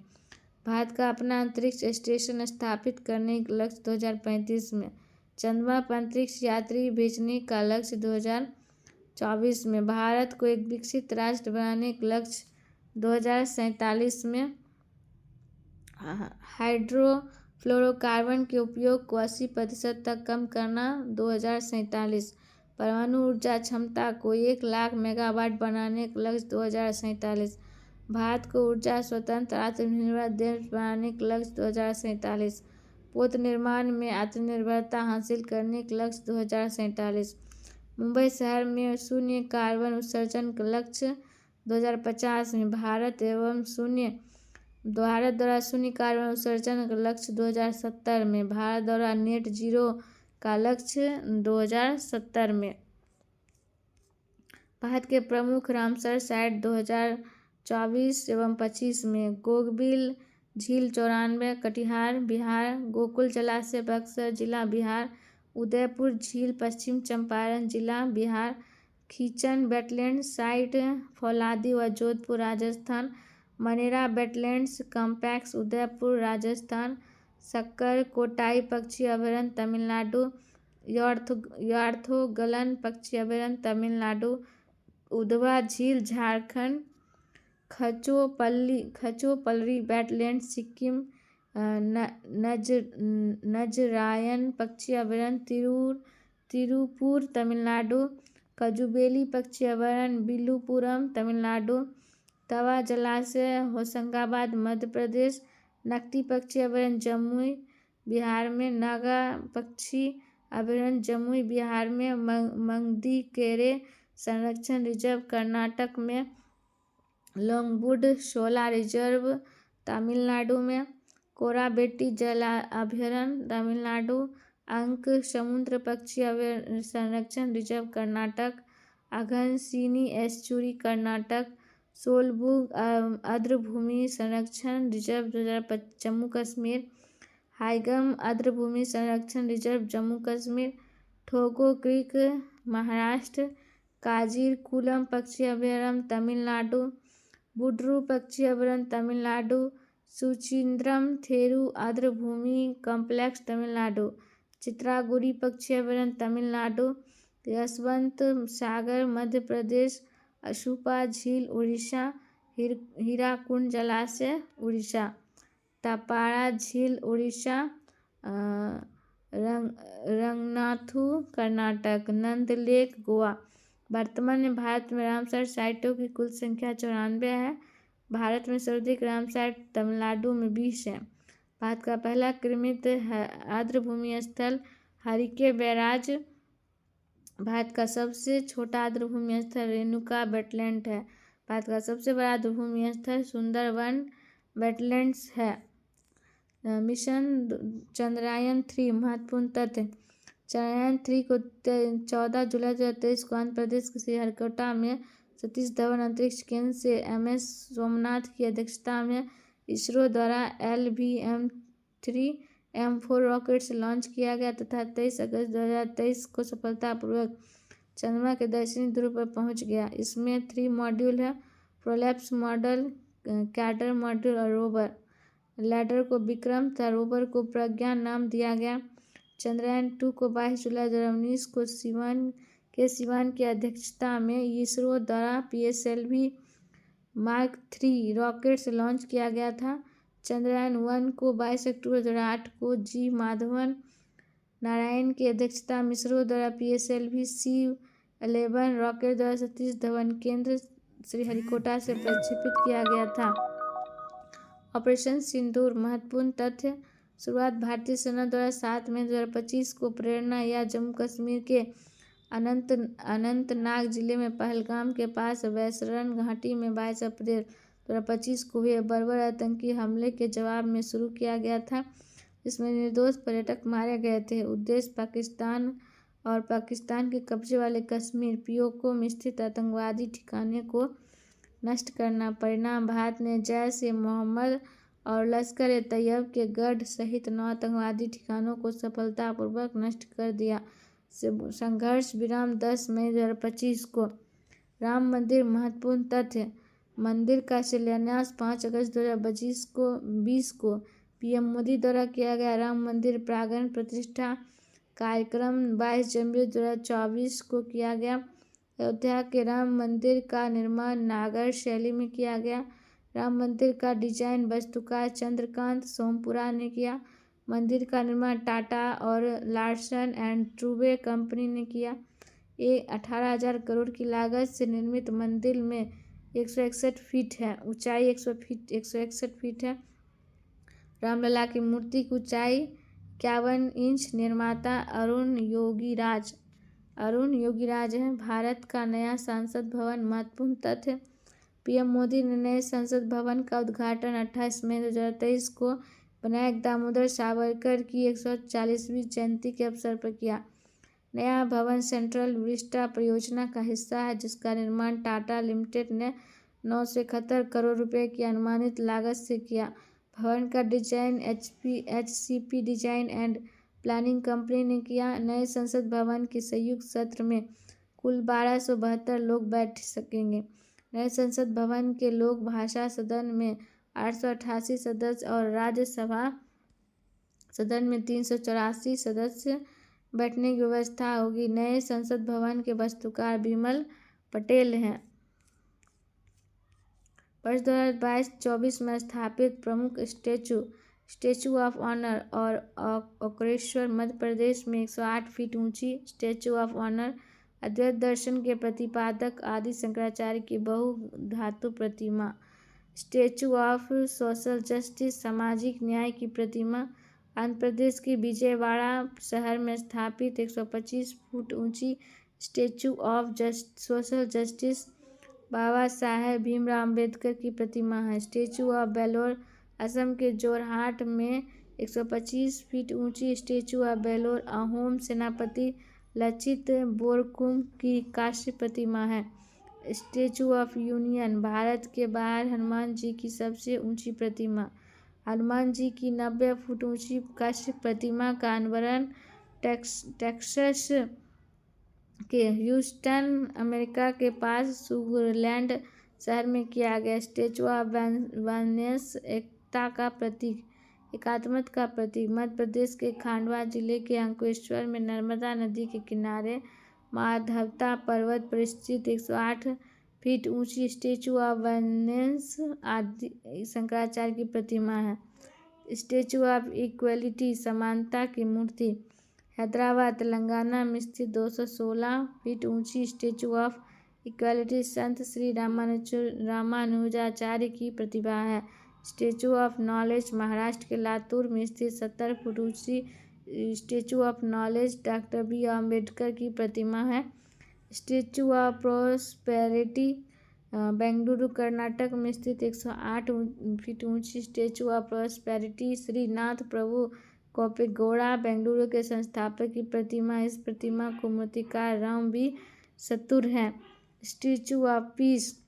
Speaker 1: भारत का अपना अंतरिक्ष स्टेशन स्थापित करने का लक्ष्य 2035 में, चंद्रमा पर अंतरिक्ष यात्री भेजने का लक्ष्य 2024 में, भारत को एक विकसित राष्ट्र बनाने का लक्ष्य 2047 में, हाइड्रोफ्लोरोकार्बन के उपयोग को 80% तक कम करना 2047, परमाणु ऊर्जा क्षमता को 1 लाख मेगावाट बनाने का लक्ष्य 2047, भारत को ऊर्जा स्वतंत्र आत्मनिर्भर देश बनाने का लक्ष्य 2047, पोत निर्माण में आत्मनिर्भरता हासिल करने का लक्ष्य 2047, मुंबई शहर में शून्य कार्बन उत्सर्जन का लक्ष्य 2050 में, भारत द्वारा शून्य कार्बन उत्सर्जन का लक्ष्य 2070 में, भारत द्वारा नेट जीरो का लक्ष्य 2070 में। भारत के प्रमुख रामसर साइट 2024 एवं 25 में गोगबिल झील 94 कटिहार बिहार, गोकुल जलाशय बक्सर जिला बिहार, उदयपुर झील पश्चिम चंपारण जिला बिहार, खींचन वेटलैंड साइट फौलादी व जोधपुर राजस्थान, मनेरा वेटलैंड्स कॉम्प्लेक्स उदयपुर राजस्थान, सक्कर कोटाई पक्षी अभयारण्य तमिलनाडु, यार्थोगलन पक्षी अभयारण्य तमिलनाडु, उधवा झील झारखंड, खचोपल्ली वेटलैंड सिक्किम, नजरायन पक्षी अभयारण्य तिरुपुर तमिलनाडु, कजुबेली पक्षी अभयारण्य विल्लुपुरम तमिलनाडु, तवा जलाशय होशंगाबाद मध्य प्रदेश, नकटी पक्षी अभयारण्य जमुई बिहार में, नागा पक्षी अभयारण्य जमुई बिहार में, मंगदीकेरे संरक्षण रिजर्व कर्नाटक में, लोंगवुड शोला रिजर्व तमिलनाडु में, कोराबेटी जल अभयारण्य तमिलनाडु, अंक समुद्र पक्षी अभयारण्य संरक्षण रिजर्व कर्नाटक, अघनसिनी एस्चुरी कर्नाटक, सोलबुग आर्द्रभूमि संरक्षण रिजर्व जम्मू कश्मीर, हाइगम आर्द्रभूमि संरक्षण रिजर्व जम्मू कश्मीर, ठोगो क्रीक महाराष्ट्र, काजीरकुलम पक्षी अभयारण्य तमिलनाडु, बुड्रू पक्षी अभयारण्य तमिलनाडु, सुचिंद्रम थेरू आर्द्रभूमि कॉम्प्लेक्स तमिलनाडु, चित्रागुड़ी पक्षी अभयारण्य तमिलनाडु, यशवंत सागर मध्य प्रदेश, अशुपा झील उड़ीसा, हीराकुंड जलाशय उड़ीसा, तपाड़ा झील उड़ीसा, रंगनाथू कर्नाटक, नंद लेक गोवा। वर्तमान में भारत में रामसर साइटों की कुल संख्या 94 है। भारत में सर्वाधिक रामसर तमिलनाडु में 20 है। भारत का पहला कृत्रिम आर्द्रभूमि स्थल हरिके बैराज, भारत का सबसे छोटा आर्द्रभूमि स्थल रेणुका वेटलैंड है। भारत का सबसे बड़ा आर्द्रभूमि स्थल सुंदरवन वेटलैंड्स है। मिशन चंद्रयान-3 महत्वपूर्ण तथ्य। चंद्रयान-3 को 14 जुलाई 2023 को आंध्र प्रदेश के श्रीहरिकोटा में सतीश धवन अंतरिक्ष केंद्र से MS सोमनाथ की अध्यक्षता में इसरो द्वारा LVM-3 रॉकेट से लॉन्च किया गया तथा 23 अगस्त 2023 को सफलतापूर्वक चंद्रमा के दक्षिणी ध्रुव पर पहुंच गया। इसमें 3 मॉड्यूल है: प्रोलैप्स मॉडल, कैडर मॉड्यूल और रोवर। लैंडर को विक्रम तथा रोवर को प्रज्ञान नाम दिया गया। चंद्रयान-2 को 22 जुलाई 2019 को सिवान की अध्यक्षता में इसरो द्वारा PSLV Mark 3 रॉकेट से लॉन्च किया गया था। चंद्रयान-1 को 22 अक्टूबर 2008 को G माधवन नारायण की अध्यक्षता में इसरो द्वारा PSLV C-11 रॉकेट द्वारा सतीश धवन केंद्र श्रीहरिकोटा से प्रक्षेपित किया गया था। ऑपरेशन सिंदूर महत्वपूर्ण तथ्य। शुरुआत भारतीय सेना द्वारा 7 मई 2025 को प्रेरणा या जम्मू कश्मीर के अनंतनाग जिले में पहलगाम के पास वैसरन घाटी में 22 अप्रैल 2025 को हुए बर्बर आतंकी हमले के जवाब में शुरू किया गया था, जिसमें निर्दोष पर्यटक मारे गए थे। उद्देश्य पाकिस्तान और पाकिस्तान के कब्जे वाले कश्मीर POK में स्थित आतंकवादी ठिकाने को नष्ट करना। परिणाम: भारत ने जैश-ए-मोहम्मद और लश्कर-ए-तैयबा के गढ़ सहित 9 आतंकवादी ठिकानों को सफलतापूर्वक नष्ट कर दिया। संघर्ष विराम 10 मई 2025 को। राम मंदिर महत्वपूर्ण तथ्य। मंदिर का शिलान्यास 5 अगस्त 2020 को पीएम मोदी द्वारा किया गया। राम मंदिर प्रांगण प्रतिष्ठा कार्यक्रम 22 जनवरी 2024 को किया गया। अयोध्या के राम मंदिर का निर्माण नागर शैली में किया गया। राम मंदिर का डिजाइन वास्तुकार चंद्रकांत सोमपुरा ने किया। मंदिर का निर्माण टाटा और लार्सन एंड टूब्रो कंपनी ने किया। 18,000 करोड़ की लागत से निर्मित मंदिर में 161 फीट है, ऊंचाई 161 फीट है। रामलला की मूर्ति की ऊंचाई 51 इंच। निर्माता अरुण योगीराज है। भारत का नया संसद भवन महत्वपूर्ण तथ्य। पीएम मोदी ने नए संसद भवन का उद्घाटन 28 मई 2023 को विनायक दामोदर सावरकर की 140वीं जयंती के अवसर पर किया। नया भवन सेंट्रल विस्टा परियोजना का हिस्सा है, जिसका निर्माण टाटा लिमिटेड ने 971 करोड़ रुपए की अनुमानित लागत से किया। भवन का design HCP design and planning company ने किया। नए संसद भवन के संयुक्त सत्र में कुल 1272 लोग बैठ सकेंगे। नए संसद भवन के लोक भाषा सदन में 888 सदस्य और राज्यसभा सदन में 384 सदस्य बैठने की व्यवस्था होगी। नए संसद भवन के वास्तुकार विमल पटेल हैं। वर्ष 2022-24 में स्थापित प्रमुख स्टैचू ऑफ ऑनर और ओंकारेश्वर मध्य प्रदेश में 108 फीट ऊंची स्टैचू ऑफ ऑनर अद्वैत दर्शन के प्रतिपादक आदि शंकराचार्य की बहुधातु प्रतिमा। स्टैचू ऑफ सोशल जस्टिस सामाजिक न्याय की प्रतिमा। आंध्र प्रदेश की विजयवाड़ा शहर में स्थापित 125 फुट ऊंची statue of social justice Baba Saheb Bhimrao Ambedkar की प्रतिमा है। स्टैचू ऑफ बेलोर असम के जोरहाट में 125 फीट ऊंची स्टैचू ऑफ बेलोर अहोम सेनापति लचित बोरफुकन की कांस्य प्रतिमा है। स्टैचू ऑफ यूनियन भारत के बाहर हनुमान जी की सबसे ऊंची प्रतिमा। हनुमान जी की 90 फुट ऊंची कांस्य प्रतिमा का अनावरण टेक्सास के ह्यूस्टन अमेरिका के पास सुगरलैंड शहर में किया गया। स्टैचू ऑफ वननेस एकता का प्रतीक, एकात्मता का प्रतीक। मध्य प्रदेश के खंडवा जिले के अंकलेश्वर में नर्मदा नदी के किनारे माधवता पर्वत पर स्थित 108 फीट ऊंची स्टैचू ऑफ वननेस आदि शंकराचार्य की प्रतिमा है। स्टैचू ऑफ इक्वलिटी समानता की मूर्ति हैदराबाद तेलंगाना में स्थित 216 फीट ऊंची स्टैचू ऑफ इक्वलिटी संत श्री रामानुजाचार्य की प्रतिभा है। स्टैचू ऑफ नॉलेज महाराष्ट्र के लातूर में स्थित 70 फुट ऊंची statue of knowledge doctor B Ambedkar की प्रतिमा है। Statue of prosperity Bengaluru Karnataka में स्थित 108 फीट ऊंची statue of prosperity Shri Nath Prabhu Kempegowda Bengaluru के संस्थापक की प्रतिमा। इस प्रतिमा को मूर्तिकार राम बी सतुर है। स्टैचू ऑफ पीस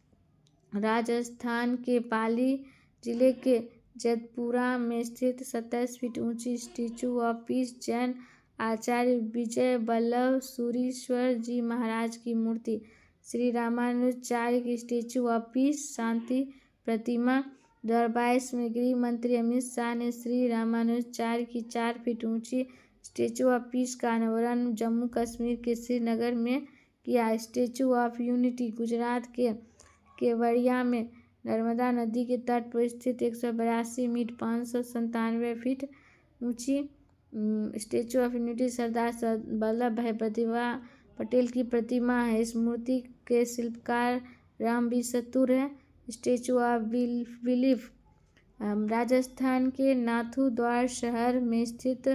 Speaker 1: राजस्थान के पाली जिले के जैतपुरा में स्थित 27 फीट ऊंची स्टैचू ऑफ पीस जैन आचार्य विजय वल्लभ सूरीश्वर जी महाराज की मूर्ति। श्री रामानुजाचार्य की स्टैचू ऑफ पीस शांति प्रतिमा। 2022 में गृह मंत्री अमित शाह ने श्री रामानुजाचार्य की 4 फीट ऊंची स्टैचू ऑफ पीस का अनावरण जम्मू कश्मीर के श्रीनगर में किया। स्टैचू ऑफ यूनिटी गुजरात के केवड़िया में नर्मदा नदी के तट पर स्थित 182 मीटर 597 फीट ऊंची statue of unity Sardar Vallabh भाई पटेल की प्रतिमा है। इस मूर्ति के शिल्पकार राम बी सतुर है। स्टैचू ऑफ बिलीफ राजस्थान के नाथद्वारा शहर में स्थित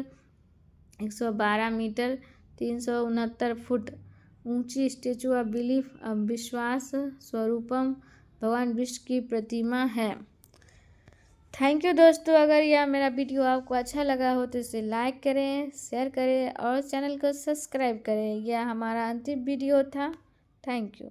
Speaker 1: 112 मीटर 369 फुट ऊंची स्टैचू ऑफ बिलीफ विश्वास स्वरूपम भगवान विष्णु की प्रतिमा है। थैंक यू दोस्तों। अगर यह मेरा वीडियो आपको अच्छा लगा हो तो इसे लाइक करें, शेयर करें और चैनल को सब्सक्राइब करें। यह हमारा अंतिम वीडियो था। Thank you.